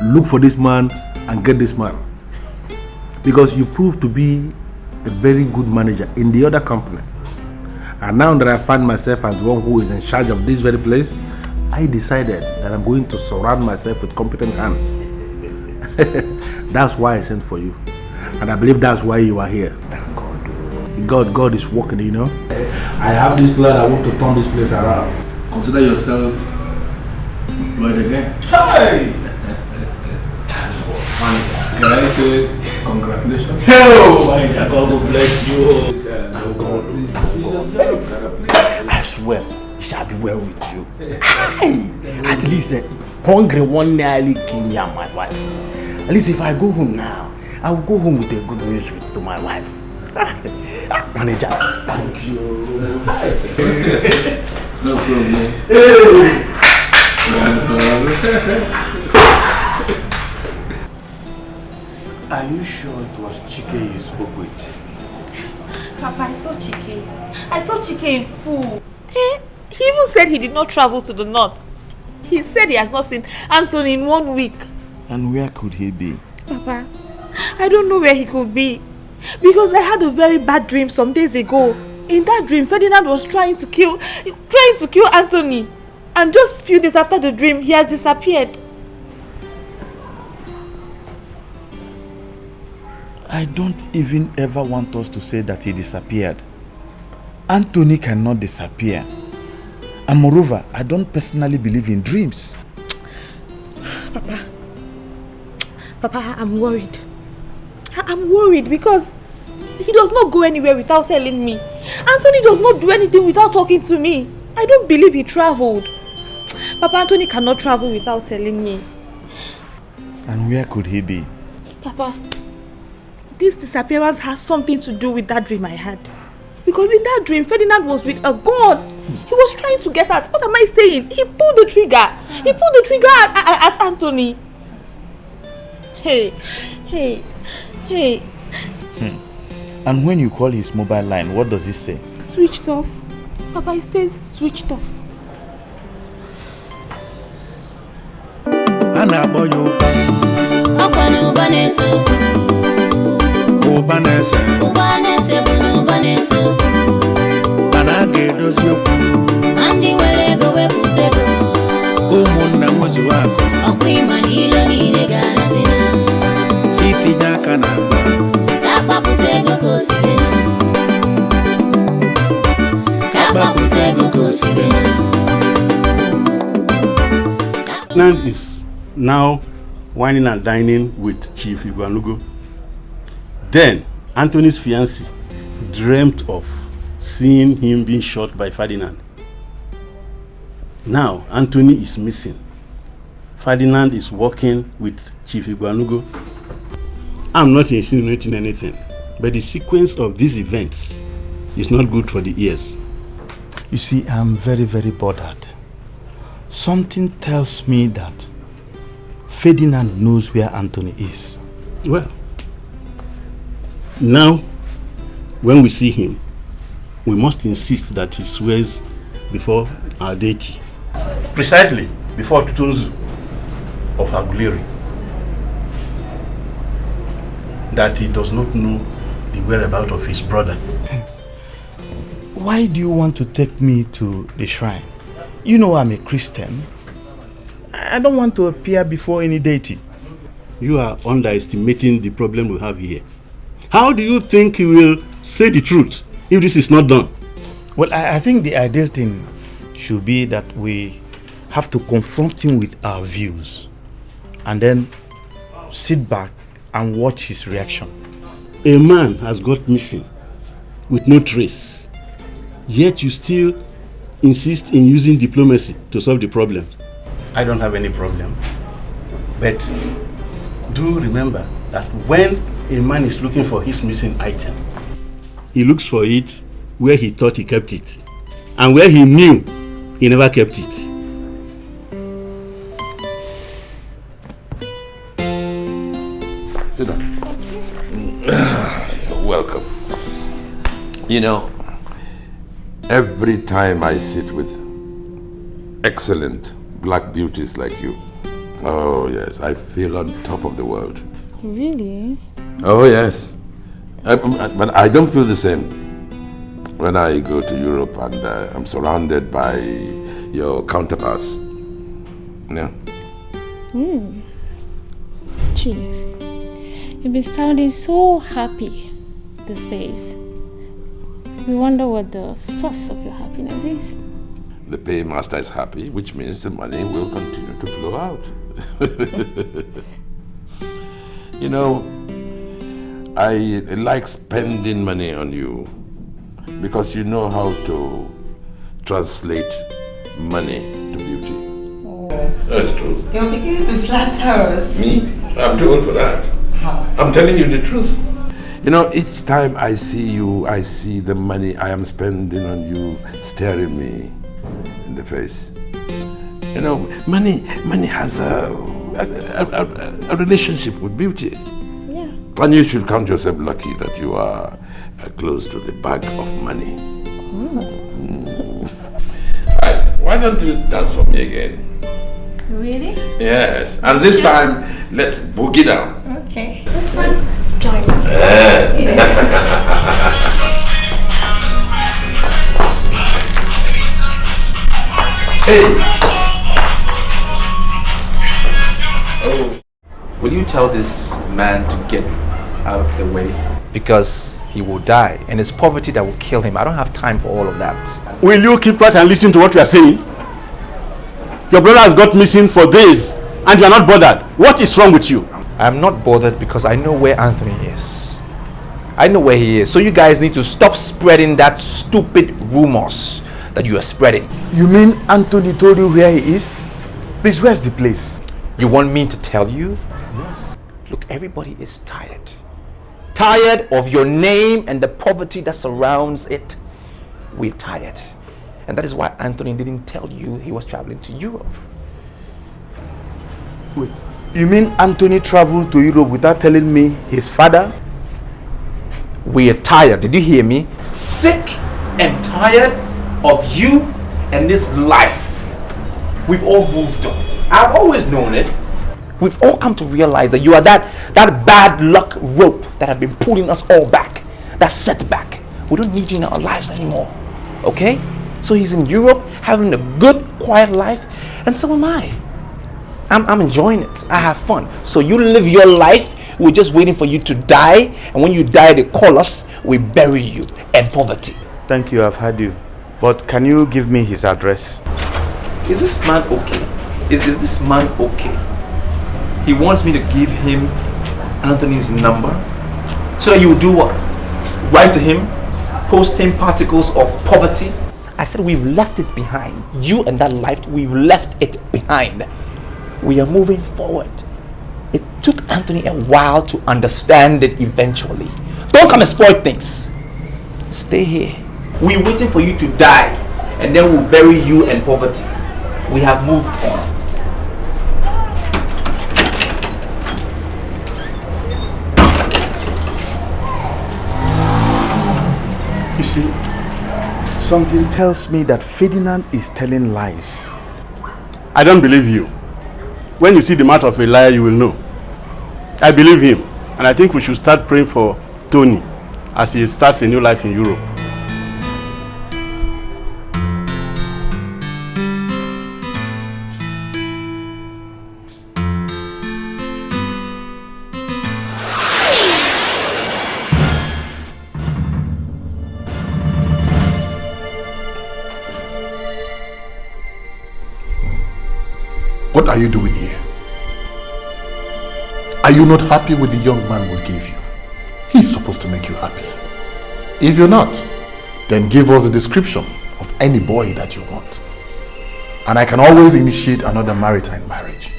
Look for this man and get this man. Because you proved to be a very good manager in the other company. And now that I find myself as the one who is in charge of this very place, I decided that I'm going to surround myself with competent hands. That's why I sent for you. And I believe that's why you are here. Thank God. God is working, you know. I have this plan. I want to turn this place around. Consider yourself employed again. Hey! Can I say congratulations? Oh, God will bless you. I swear, it shall be well with you. Hey! At least hungry one nearly kill me and my wife. At least if I go home now, I will go home with a good news to my wife. Manager, thank you. No problem. Hey! Are you sure it was Chike you spoke with? Papa, I saw Chike. I saw Chike in full. He even said he did not travel to the north. He said he has not seen Anthony in 1 week. And where could he be? Papa, I don't know where he could be. Because I had a very bad dream some days ago. In that dream, Ferdinand was trying to kill Anthony. And just a few days after the dream, he has disappeared. I don't even ever want us to say that he disappeared. Anthony cannot disappear. And moreover, I don't personally believe in dreams. Papa, I'm worried. I'm worried because he does not go anywhere without telling me. Anthony does not do anything without talking to me. I don't believe he traveled. Papa, Anthony cannot travel without telling me. And where could he be? Papa, this disappearance has something to do with that dream I had. Because in that dream, Ferdinand was with a gun. He was trying to get at. What am I saying? He pulled the trigger. He pulled the trigger at Anthony. Hey. And when you call his mobile line, what does he say? Switched off. Papa, he says switched off. Lieutenant is now whining and dining with Chief Igwanugo. Then Anthony's fiancée dreamt of seeing him being shot by Ferdinand. Now Anthony is missing. Ferdinand is working with Chief Igwanugo. I'm not insinuating anything, but the sequence of these events is not good for the ears. You see, I'm very, very bothered. Something tells me that Ferdinand knows where Anthony is. Well, now, when we see him, we must insist that he swears before our deity. Precisely before Tutunzu of Aguleri, that he does not know the whereabouts of his brother. Why do you want to take me to the shrine? You know I'm a Christian. I don't want to appear before any deity. You are underestimating the problem we have here. How do you think he will say the truth if this is not done? Well, I think the ideal thing should be that we have to confront him with our views and then sit back and watch his reaction. A man has got missing with no trace, yet you still insist in using diplomacy to solve the problem. I don't have any problem, but do remember that when a man is looking for his missing item, he looks for it where he thought he kept it, and where he knew he never kept it. Sit down. Welcome. You know, every time I sit with excellent black beauties like you, oh yes, I feel on top of the world. Really? Oh yes. But I don't feel the same when I go to Europe and I'm surrounded by your counterparts. Yeah. Chief, you've been sounding so happy these days. We wonder what the source of your happiness is. The paymaster is happy, which means the money will continue to flow out. You know, I like spending money on you because you know how to translate money to beauty. Oh. That's true. You're beginning to flatter us. Me? I'm too old for that. I'm telling you the truth. You know, each time I see you, I see the money I am spending on you staring me in the face. You know, money has a relationship with beauty. Yeah. And you should count yourself lucky that you are close to the bag of money. Right, why don't you dance for me again? Really? Yes, and this time, let's boogie down. Okay. This time, join me. Hey! Oh. Will you tell this man to get out of the way? Because he will die, and it's poverty that will kill him. I don't have time for all of that. Will you keep quiet and listen to what we are saying? Your brother has got missing for days, and you are not bothered. What is wrong with you? I'm not bothered because I know where Anthony is. I know where he is. So you guys need to stop spreading that stupid rumors that you are spreading. You mean Anthony told you where he is? Please, where's the place? You want me to tell you? Yes. Look, everybody is tired. Tired of your name and the poverty that surrounds it. We're tired. And that is why Anthony didn't tell you he was traveling to Europe. Wait, you mean Anthony traveled to Europe without telling me his father? We are tired, did you hear me? Sick and tired of you and this life. We've all moved on. I've always known it. We've all come to realize that you are that bad luck rope that have been pulling us all back. That setback. We don't need you in our lives anymore. Okay? So he's in Europe having a good, quiet life, and so am I. I'm enjoying it. I have fun. So you live your life. We're just waiting for you to die, and when you die, they call us. We bury you in poverty. Thank you, I've heard you. But can you give me his address? Is this man okay? Is this man okay? He wants me to give him Anthony's number so that you will do what? Write to him? Post him particles of poverty? I said we've left it behind. You and that life, we've left it behind. We are moving forward. It took Anthony a while to understand it eventually. Don't come and spoil things. Stay here. We're waiting for you to die, and then we'll bury you in poverty. We have moved on. You see, something tells me that Ferdinand is telling lies. I don't believe you. When you see the mouth of a liar, you will know. I believe him, and I think we should start praying for Tony as he starts a new life in Europe. What are you doing here? Are you not happy with the young man we gave you? He's supposed to make you happy. If you're not, then give us the description of any boy that you want. And I can always initiate another maritime marriage.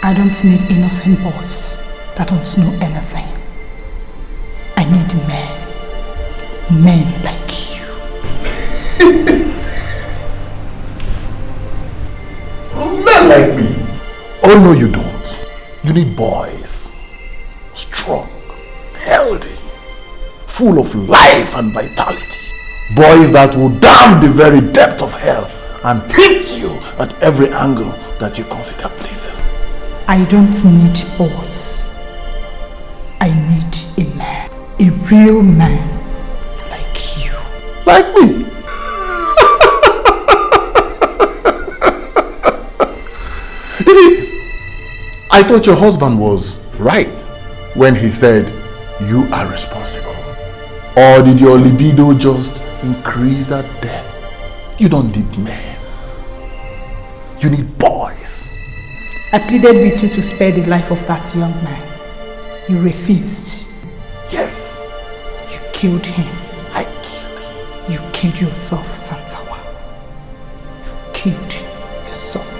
I don't need innocent boys that don't know anything. I need men like you. Men like me? Oh no, you don't. You need boys. Strong, healthy, full of life and vitality. Boys that will damn the very depth of hell and hit you at every angle that you consider pleasing. I don't need boys. I need a man. A real man like you. Like me? You see, I thought your husband was right when he said you are responsible. Or did your libido just increase at death? You don't need men. You need boys. I pleaded with you to spare the life of that young man. You refused. Yes. You killed him. I killed him. You killed yourself, Santawa. You killed yourself.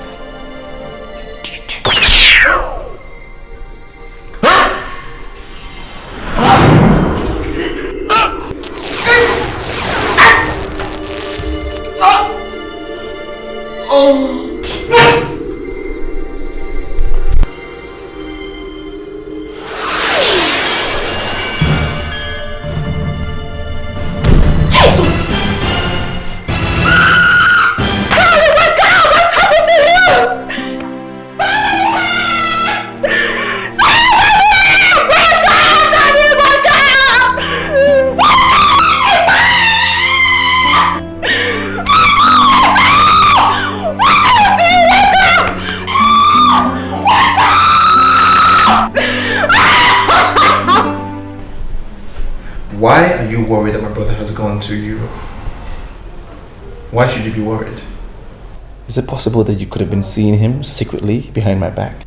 Why are you worried that my brother has gone to Europe? Why should you be worried? Is it possible that you could have been seeing him secretly behind my back?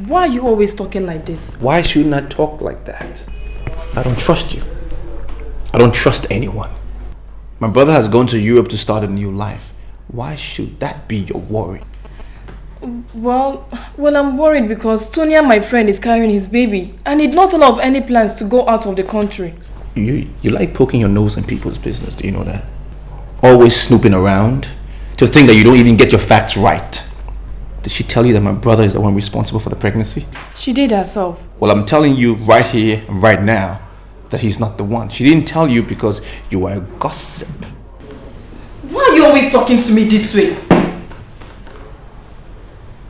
Why are you always talking like this? Why shouldn't I talk like that? I don't trust you. I don't trust anyone. My brother has gone to Europe to start a new life. Why should that be your worry? Well, I'm worried because Tonya, my friend, is carrying his baby and he did not tell of any plans to go out of the country. You like poking your nose in people's business, do you know that? Always snooping around. To think that you don't even get your facts right. Did she tell you that my brother is the one responsible for the pregnancy? She did herself. Well, I'm telling you right here and right now that he's not the one. She didn't tell you because you are a gossip. Why are you always talking to me this way?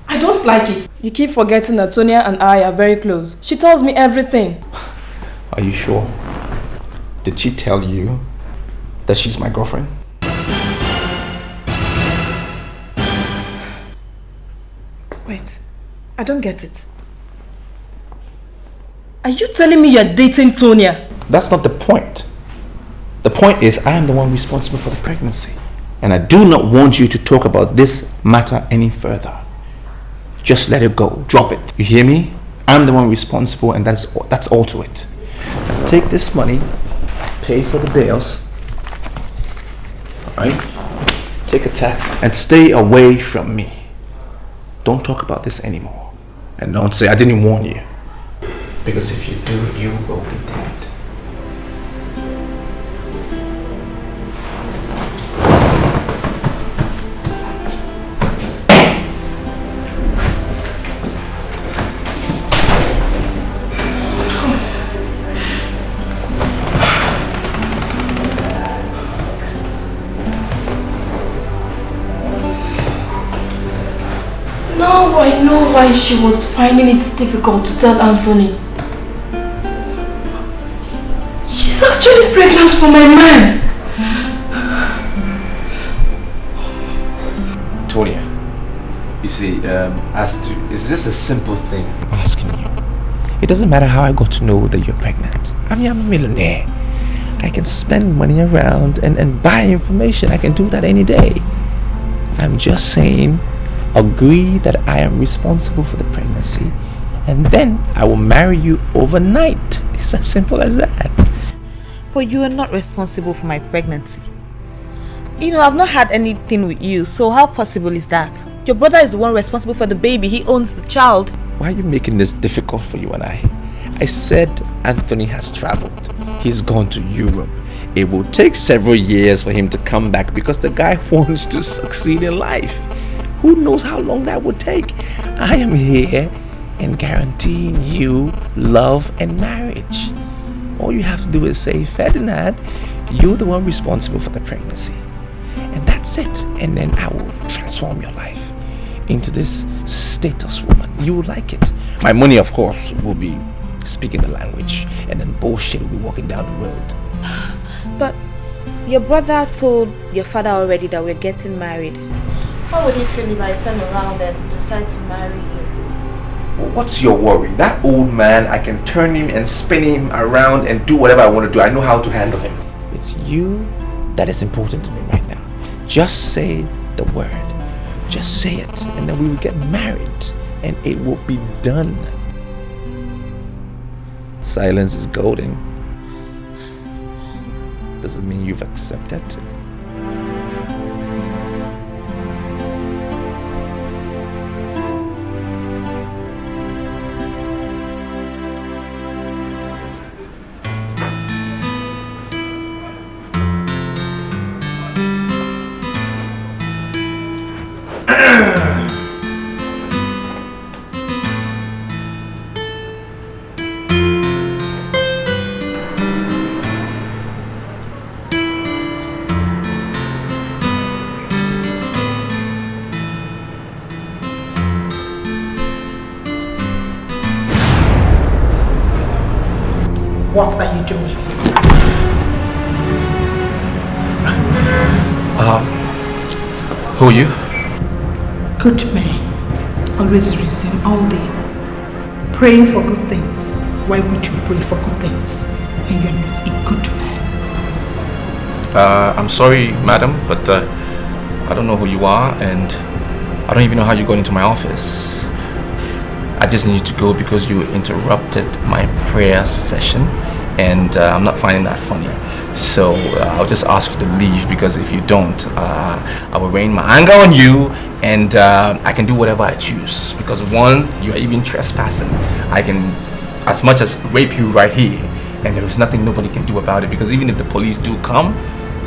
I don't like it. You keep forgetting that Tonya and I are very close. She tells me everything. Are you sure? Did she tell you that she's my girlfriend? Wait, I don't get it. Are you telling me you're dating Tonya? That's not the point. The point is I am the one responsible for the pregnancy. And I do not want you to talk about this matter any further. Just let it go. Drop it. You hear me? I'm the one responsible, and that's all to it. Now take this money, pay for the bills. Alright? Take a taxi and stay away from me. Don't talk about this anymore. And don't say I didn't warn you. Because if you do, you will be dead. Now I know why she was finding it difficult to tell Anthony. She's actually pregnant for my man. Tonya, you see, it's just a simple thing I'm asking you. It doesn't matter how I got to know that you're pregnant. I'm a millionaire. I can spend money around and buy information. I can do that any day. I'm just saying, agree that I am responsible for the pregnancy, and then I will marry you overnight. It's as simple as that. But you are not responsible for my pregnancy. You know, I've not had anything with you, so how possible is that? Your brother is the one responsible for the baby. He owns the child. Why are you making this difficult for you and I? I said Anthony has traveled. He's gone to Europe. It will take several years for him to come back because the guy wants to succeed in life. Who knows how long that would take? I am here and guaranteeing you love and marriage. All you have to do is say, Ferdinand, you're the one responsible for the pregnancy. And that's it. And then I will transform your life into this status woman. You will like it. My money, of course, will be speaking the language, and then bullshit will be walking down the road. But your brother told your father already that we're getting married. How would he feel if I turn around and decide to marry you? Well, what's your worry? That old man, I can turn him and spin him around and do whatever I want to do. I know how to handle him. It's you that is important to me right now. Just say the word. Just say it, and then we will get married, and it will be done. Silence is golden. Does it mean you've accepted? What are you doing? Who are you? Good men always resume all day praying for good things. Why would you pray for good things when you're not a good man? I'm sorry, madam, but I don't know who you are, and I don't even know how you got into my office. I just need you to go because you interrupted my prayer session, and I'm not finding that funny. So I'll just ask you to leave, because if you don't, I will rain my anger on you, and I can do whatever I choose. Because one, you are even trespassing. I can, as much as rape you right here, and there is nothing nobody can do about it. Because even if the police do come,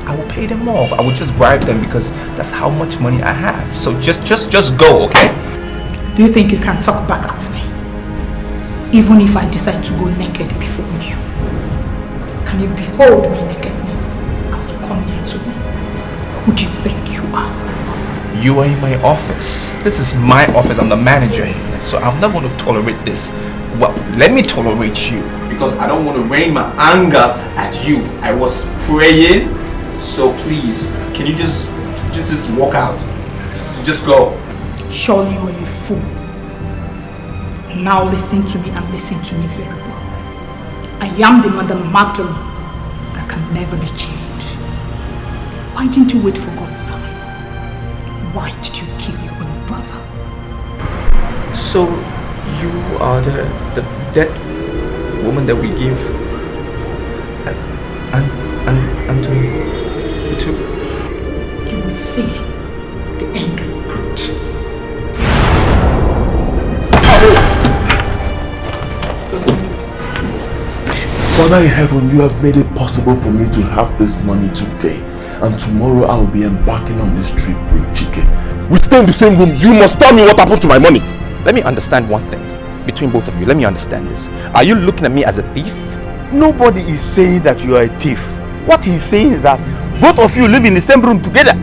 I will pay them off. I will just bribe them, because that's how much money I have. So just go, okay? Do you think you can talk back at me? Even if I decide to go naked before you? Can you behold my nakedness as to come near to me? Who do you think you are? You are in my office. This is my office. I'm the manager here. So I'm not going to tolerate this. Well, let me tolerate you, because I don't want to rain my anger at you. I was praying. So please, can you just walk out? Just go. Surely you are a fool. Now listen to me, and listen to me very well. I am the Mother Magdalene that can never be changed. Why didn't you wait for God's sign? Why did you kill your own brother? So you are the dead woman that we give Anthony to? You will see the end of good. Father in heaven, you have made it possible for me to have this money today. And tomorrow I will be embarking on this trip with Chike. We stay in the same room. You must tell me what happened to my money. Let me understand one thing. Between both of you, let me understand this. Are you looking at me as a thief? Nobody is saying that you are a thief. What he's saying is that both of you live in the same room together.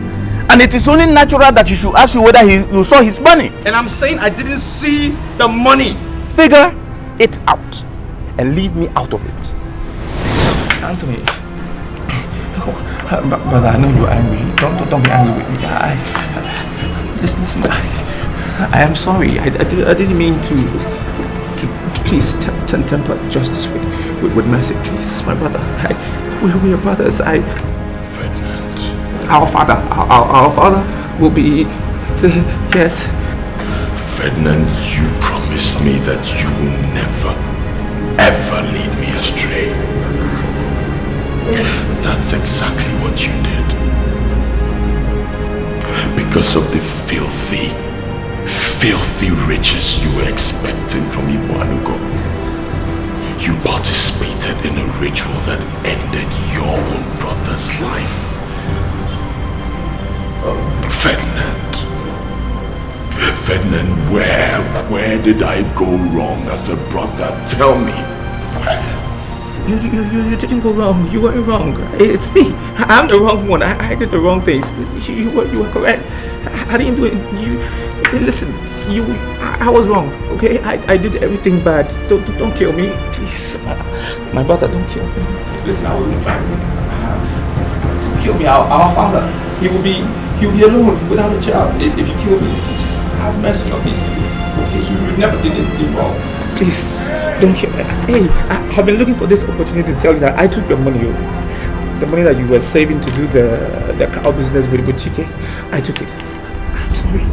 And it is only natural that you should ask you whether you saw his money. And I'm saying I didn't see the money. Figure it out and leave me out of it. Anthony, brother, I know you're angry. Don't be angry with me. Listen. I am sorry. I didn't mean to please temper justice with mercy, please, my brother. We are brothers. Ferdinand. Our father will be yes. Ferdinand, you promised me that you will never, ever lead me astray. That's exactly what you did. Because of the filthy riches you were expecting from Ibuanugo, you participated in a ritual that ended your own brother's life. Ferdinand, where did I go wrong as a brother? Tell me, where? You didn't go wrong. You weren't wrong. It's me. I'm the wrong one. I did the wrong things. You were correct. I didn't do it. Listen. I was wrong. Okay. I did everything bad. Don't kill me, please. My brother, don't kill me. Listen, I will be trying. Don't kill me. Our father. He'll be alone without a child. If you kill me, just have mercy on me. Okay. You never did anything wrong. Please, don't kill me. Hey, I've been looking for this opportunity to tell you that I took your money. The money that you were saving to do the cow business with Chike. I took it. I'm sorry.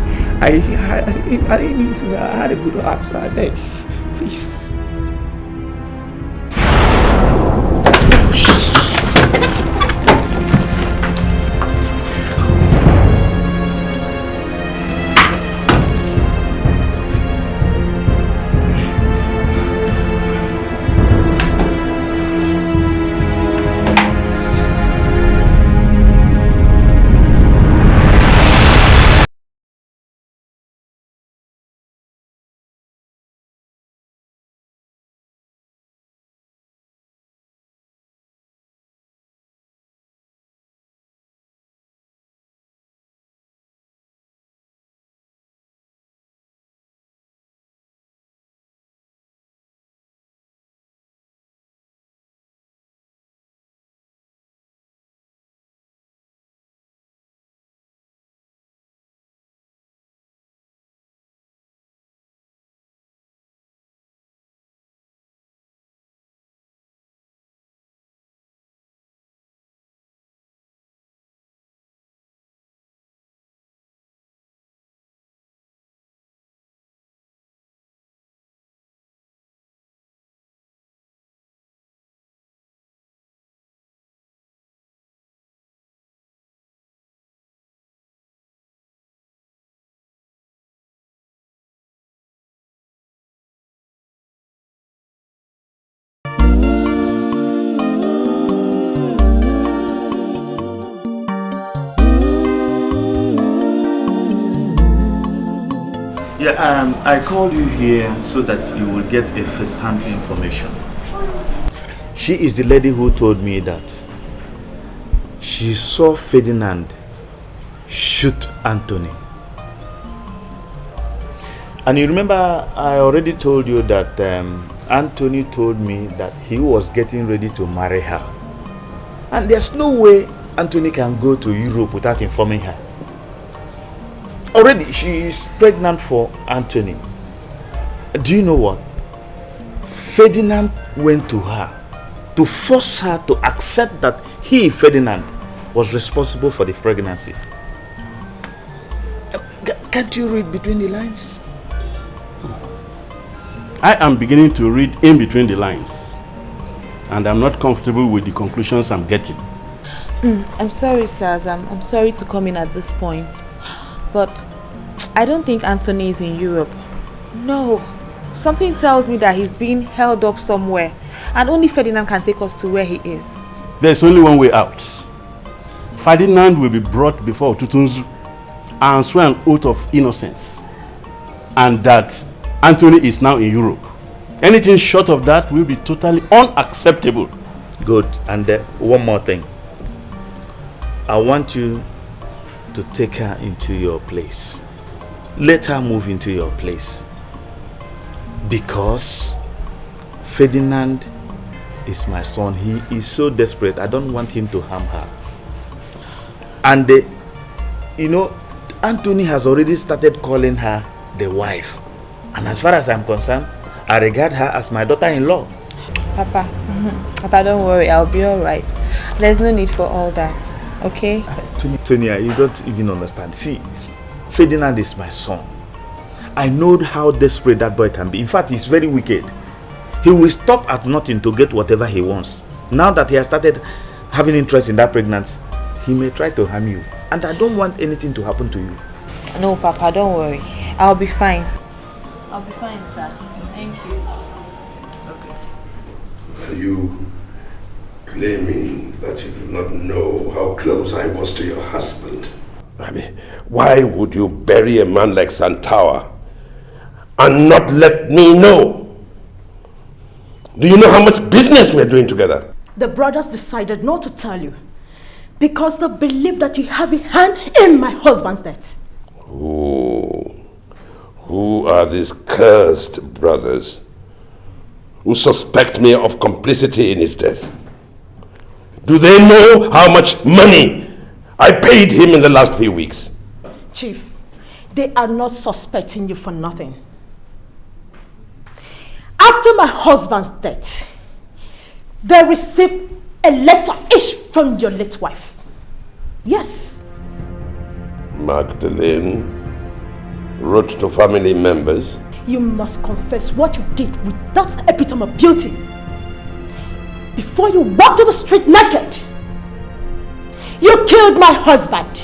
I didn't mean to. I had a good heart. I beg. Please. Yeah, I called you here so that you will get a first-hand information. She is the lady who told me that she saw Ferdinand shoot Anthony. And you remember I already told you that Anthony told me that he was getting ready to marry her. And there's no way Anthony can go to Europe without informing her. Already, she is pregnant for Anthony. Do you know what? Ferdinand went to her to force her to accept that he, Ferdinand, was responsible for the pregnancy. Can't you read between the lines? I am beginning to read in between the lines, and I'm not comfortable with the conclusions I'm getting. I'm sorry, sirs. I'm sorry to come in at this point, but I don't think Anthony is in Europe. No, something tells me that he's being held up somewhere, and only Ferdinand can take us to where he is. There's only one way out. Ferdinand will be brought before Tutunzu and swear an oath of innocence, and that Anthony is now in Europe. Anything short of that will be totally unacceptable. Good. And one more thing. I want you to take her into your place. Let her move into your place. Because Ferdinand is my son. He is so desperate. I don't want him to harm her. And you know, Anthony has already started calling her the wife. And as far as I'm concerned, I regard her as my daughter-in-law. Papa, Papa, don't worry. I'll be all right. There's no need for all that. Okay? Tonia, you don't even understand. See, Ferdinand is my son. I know how desperate that boy can be. In fact, he's very wicked. He will stop at nothing to get whatever he wants. Now that he has started having interest in that pregnancy, he may try to harm you. And I don't want anything to happen to you. No, Papa, don't worry. I'll be fine. I'll be fine, sir. Thank you. Okay. Are you claiming that you do not know how close I was to your husband? I mean, why would you bury a man like Santawa and not let me know? Do you know how much business we're doing together? The brothers decided not to tell you because they believe that you have a hand in my husband's death. Who are these cursed brothers who suspect me of complicity in his death? Do they know how much money I paid him in the last few weeks? Chief, they are not suspecting you for nothing. After my husband's death, they received a letter each from your late wife. Yes. Magdalene wrote to family members. You must confess what you did with that epitome of beauty before you walked to the street naked. You killed my husband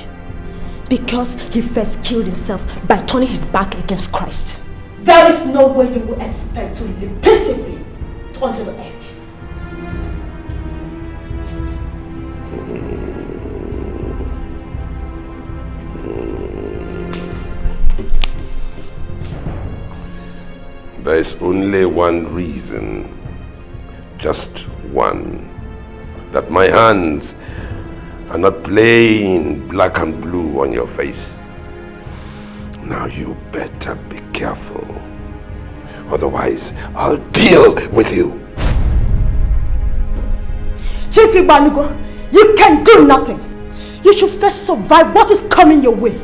because he first killed himself by turning his back against Christ. There is no way you will expect to live peacefully until the end. There is only one reason, just one, that my hands are not plain black and blue on your face. Now you better be careful, otherwise I'll deal with you. Chief Igbanugo, you can do nothing. You should first survive what is coming your way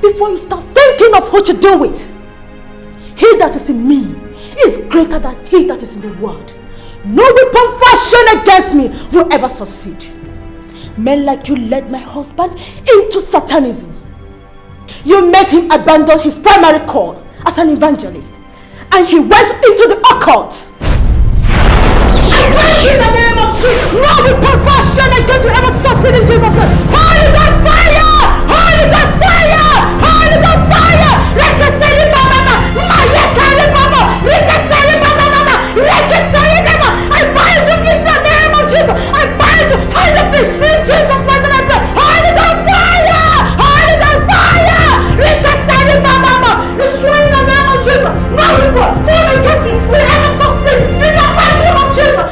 before you start thinking of who to do with. He that is in me is greater than he that is in the world. No weapon fashioned against me will ever succeed. Men like you led my husband into Satanism. You made him abandon his primary call as an evangelist, and he went into the occult. In the name of Jesus, no weapon fashioned against you ever succeed in Jesus' name. Holy Ghost fire! Holy Ghost fire! Holy Ghost fire! Rekeseli baba, mayekali baba, rekeseli baba, rekeseli baba. I bind you in the name of Jesus. I bind you, hold your feet in Jesus' mighty name. Holy Ghost fire! Holy Ghost fire! Rekeseli baba, destroy in the name of Jesus. No weapon formed against me will ever succeed in the mighty name of Jesus.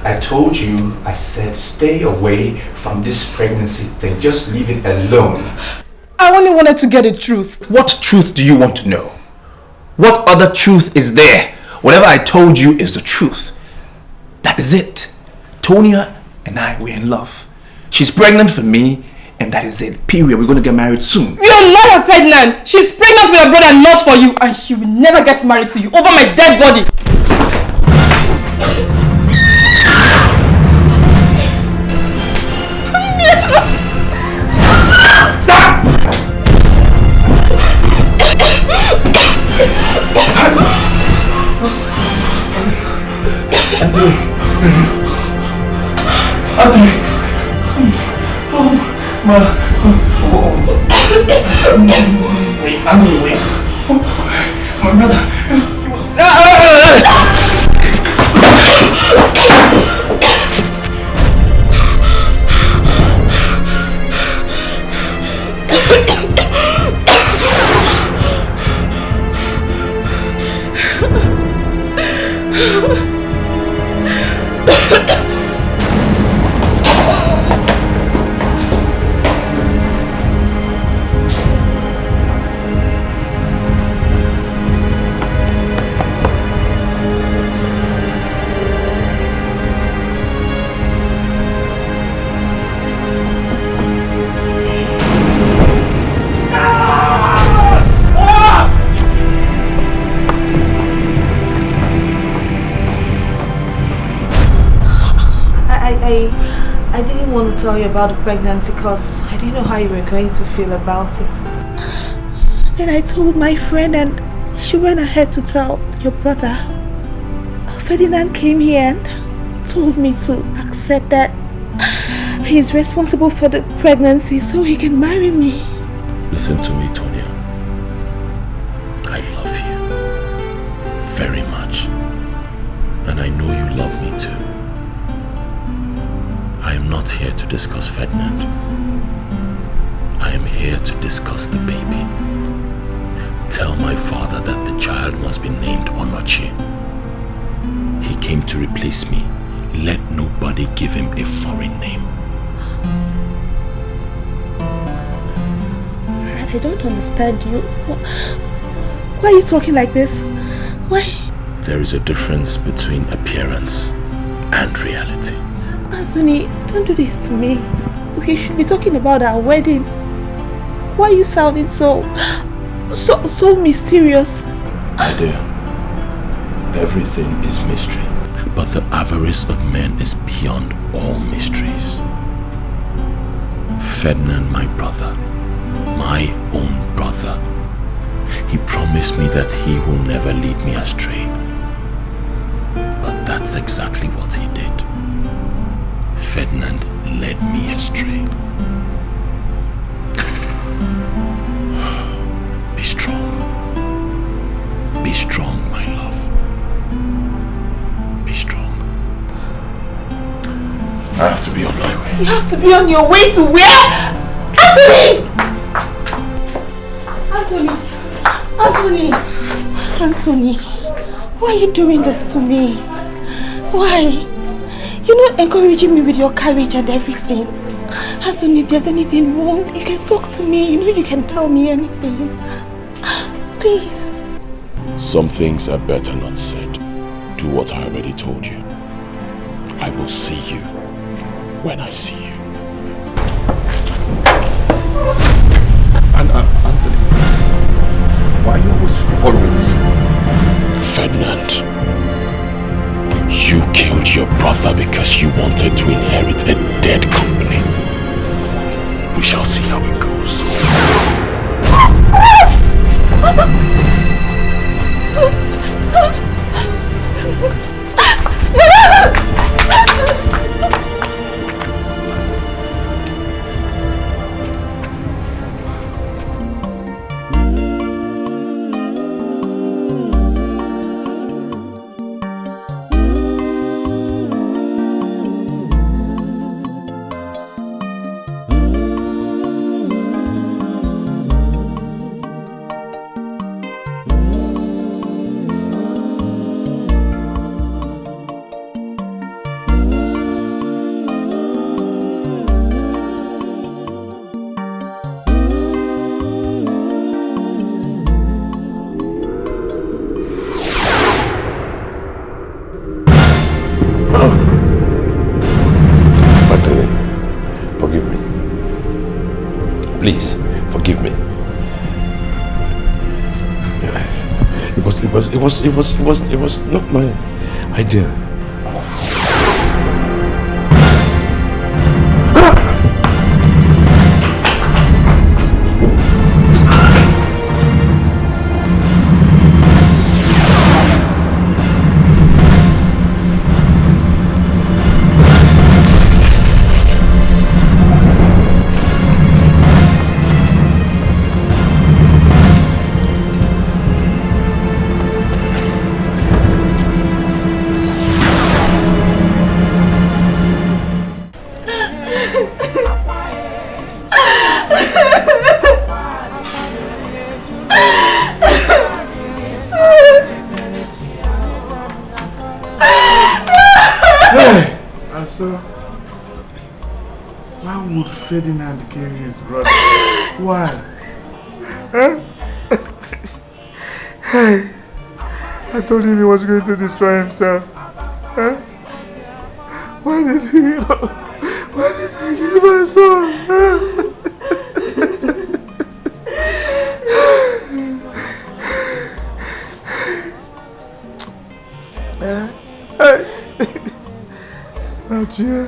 I told you, I said stay away from this pregnancy thing. Just leave it alone. I only wanted to get the truth. What truth do you want to know? What other truth is there? Whatever I told you is the truth. That is it. Tonya and I, we're in love. She's pregnant for me, and that is it. Period. We're going to get married soon. You're not her pregnant. She's pregnant with your brother, not for you. And she will never get married to you over my dead body. Anthony! Oh, my brother! I didn't want to tell you about the pregnancy because I didn't know how you were going to feel about it. Then I told my friend and she went ahead to tell your brother. Ferdinand came here and told me to accept that he's responsible for the pregnancy so he can marry me. Listen to me, Tonya. I love you very much. And I know you love me too. I am not here to discuss Ferdinand. I am here to discuss the baby. Tell my father that the child must be named Edochie. He came to replace me. Let nobody give him a foreign name. I don't understand you. Why are you talking like this? Why? There is a difference between appearance and reality. Anthony, don't do this to me. We should be talking about our wedding. Why are you sounding so mysterious? My dear, everything is mystery. But the avarice of men is beyond all mysteries. Ferdinand, my brother, my own brother, he promised me that he will never lead me astray. But that's exactly what he did. Ferdinand led me astray. Be strong. Be strong, my love. Be strong. I have to be on my way. You have to be on your way to where? Anthony! Anthony, why are you doing this to me? Why? You're not encouraging me with your courage and everything. Anthony, if there's anything wrong, you can talk to me. You know you can tell me anything. Please. Some things are better not said. Do what I already told you. I will see you when I see you. Anthony, why are you always following me? Ferdinand, you killed your brother because you wanted to inherit a dead company. We shall see how it goes. Please, forgive me. It was not my idea. Ferdinand kill his brother. Why? Huh? Hey, I told him he was going to destroy himself. Huh? Why did he kill my son? Huh? Edochie.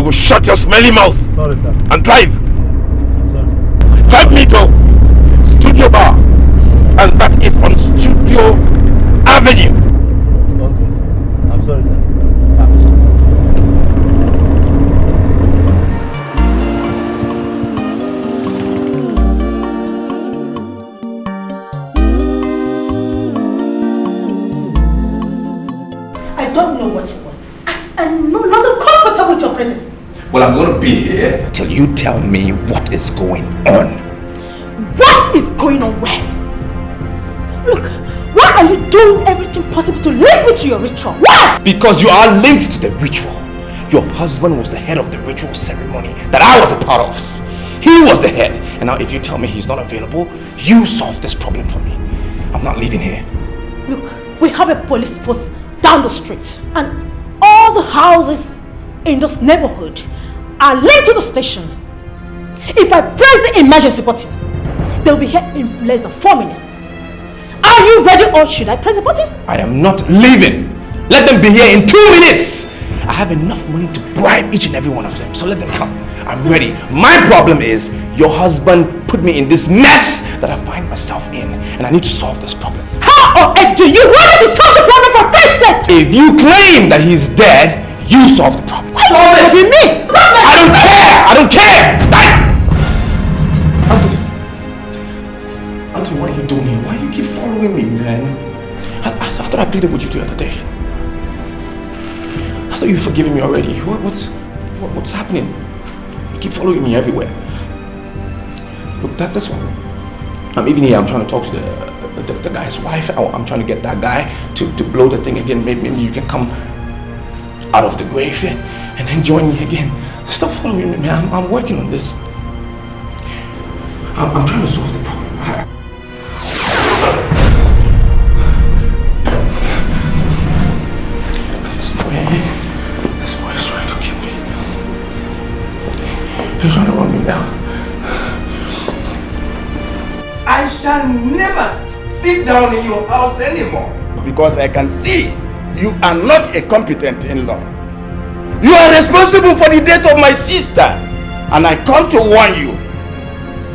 Shut your smelly mouth. Sorry, sir. And drive. I'm sorry. Drive me to Studio Bar. And that is on Studio Avenue. Okay, sir. I'm sorry, sir. I don't know what you want. I'm no longer comfortable with your presence. Well, I'm going to be here till you tell me what is going on. What is going on where? Look, why are you doing everything possible to link me to your ritual? Why? Because you are linked to the ritual. Your husband was the head of the ritual ceremony that I was a part of. He was the head. And now if you tell me he's not available, you solve this problem for me. I'm not leaving here. Look, we have a police post down the street. And all the houses in this neighborhood are linked to the station. If I press the emergency button, they'll be here in less than 4 minutes. Are you ready or should I press the button? I am not leaving. Let them be here in 2 minutes. I have enough money to bribe each and every one of them, so let them come. I'm ready. My problem is your husband put me in this mess that I find myself in, and I need to solve this problem. How on earth do you want me to solve the problem for Christ's sake? If you claim that he's dead, you solve the problem. Solve it! With me! I don't care! I don't care! Anthony, what are you doing here? Why do you keep following me, man? I thought I pleaded with you the other day. I thought you'd forgiven me already. What's happening? You keep following me everywhere. Look, this one. I'm even here. I'm trying to talk to the guy's wife. I'm trying to get that guy to blow the thing again. Maybe you can come out of the grave and then join me again. Stop following me, man. I'm working on this. I'm trying to solve the problem. This boy is trying to kill me. He's trying to run me down. I shall never sit down in your house anymore because I can see you are not a competent in-law. You are responsible for the death of my sister. And I come to warn you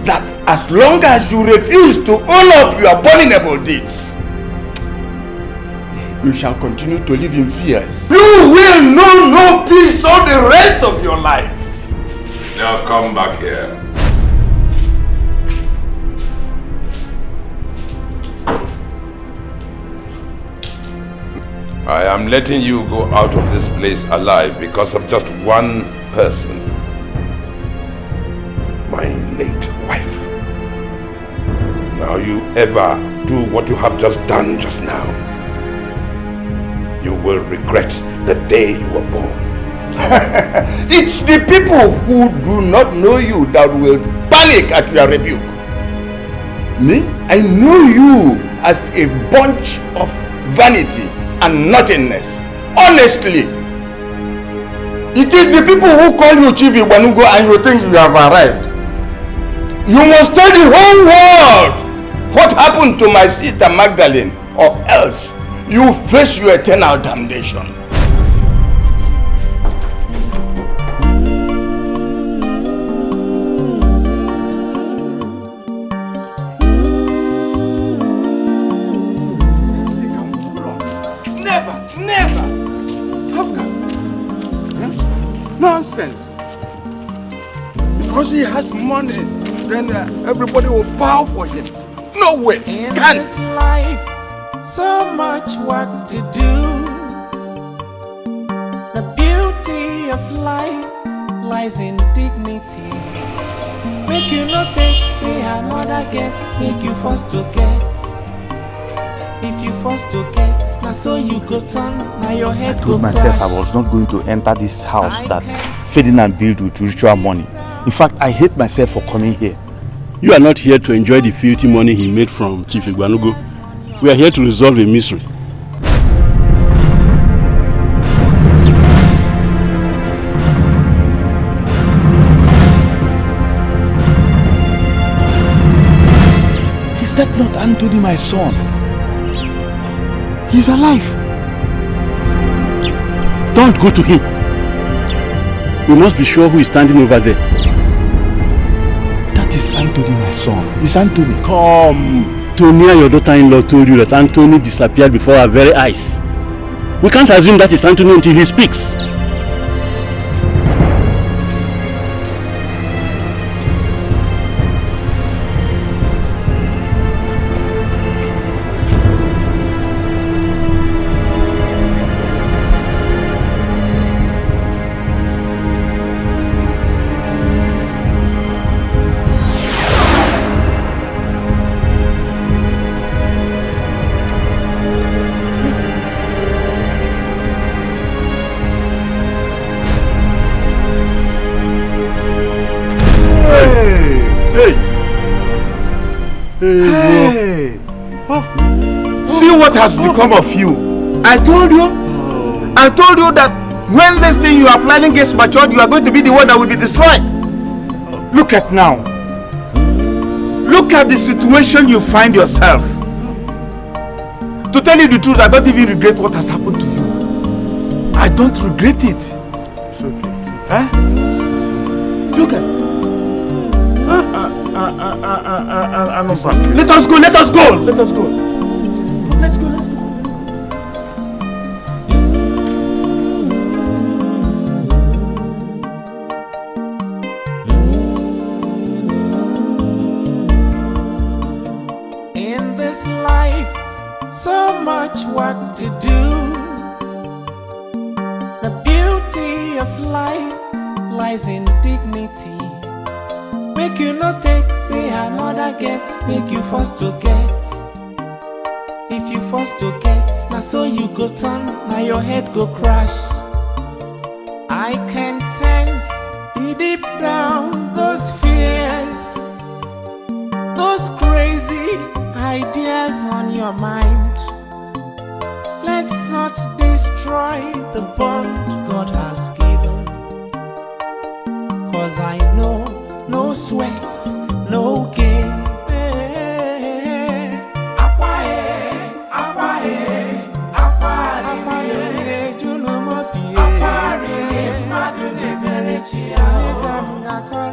that as long as you refuse to own up your abominable deeds, you shall continue to live in fears. You will know no peace all the rest of your life. Now come back here. I am letting you go out of this place alive because of just one person. My late wife. Now you ever do what you have just done just now, you will regret the day you were born. It's the people who do not know you that will panic at your rebuke. Me? I know you as a bunch of vanity and nothingness. Honestly, it is the people who call you Chief Igbanugo and you think you have arrived. You must tell the whole world what happened to my sister Magdalene, or else you face your eternal damnation. Never. How come? Nonsense. Because he has money, then everybody will bow for him. No way. In this life, so much work to do. The beauty of life lies in dignity. Make you not think, say another get, make you first to get. If you first to get, now so you go turn, now your head I go told myself crash. I was not going to enter this house that Ferdinand built with ritual money. In fact, I hate myself for coming here. You are not here to enjoy the filthy money he made from Chief Igbanugo. We are here to resolve a mystery. Is that not Anthony, my son? He's alive. Don't go to him. We must be sure who is standing over there. That is Anthony, my son. It's Anthony. Come. Tonia, your daughter-in-law, told you that Anthony disappeared before our very eyes. We can't assume that is Anthony until he speaks. Hey! See what has become of you. I told you that when this thing you are planning gets matured, you are going to be the one that will be destroyed. Look at now. Look at the situation you find yourself. To tell you the truth, I don't even regret what has happened to you. I don't regret it. It's okay. Huh? Look at. Let us go. Let's go. Let's go. In this life, so much work to do. The beauty of life lies in dignity. Make you not take, say another get, make you first to get. If you first to get, now so you go turn, now your head go crash. I can sense deep down those fears, those crazy ideas on your mind. Let's not destroy the bond God has given. 'Cause I know no sweat, no gain. Aqua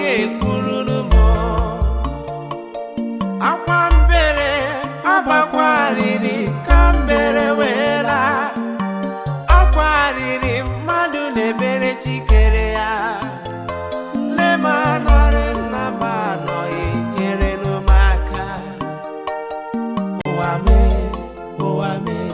ga-ekwuru m akwa mbere abakwarịrị ka mbere wela akwarịrị mmadụ na-ebere chikere ya nne m anọrị nna m anọghị nyere n'ụmụaka ụwa mee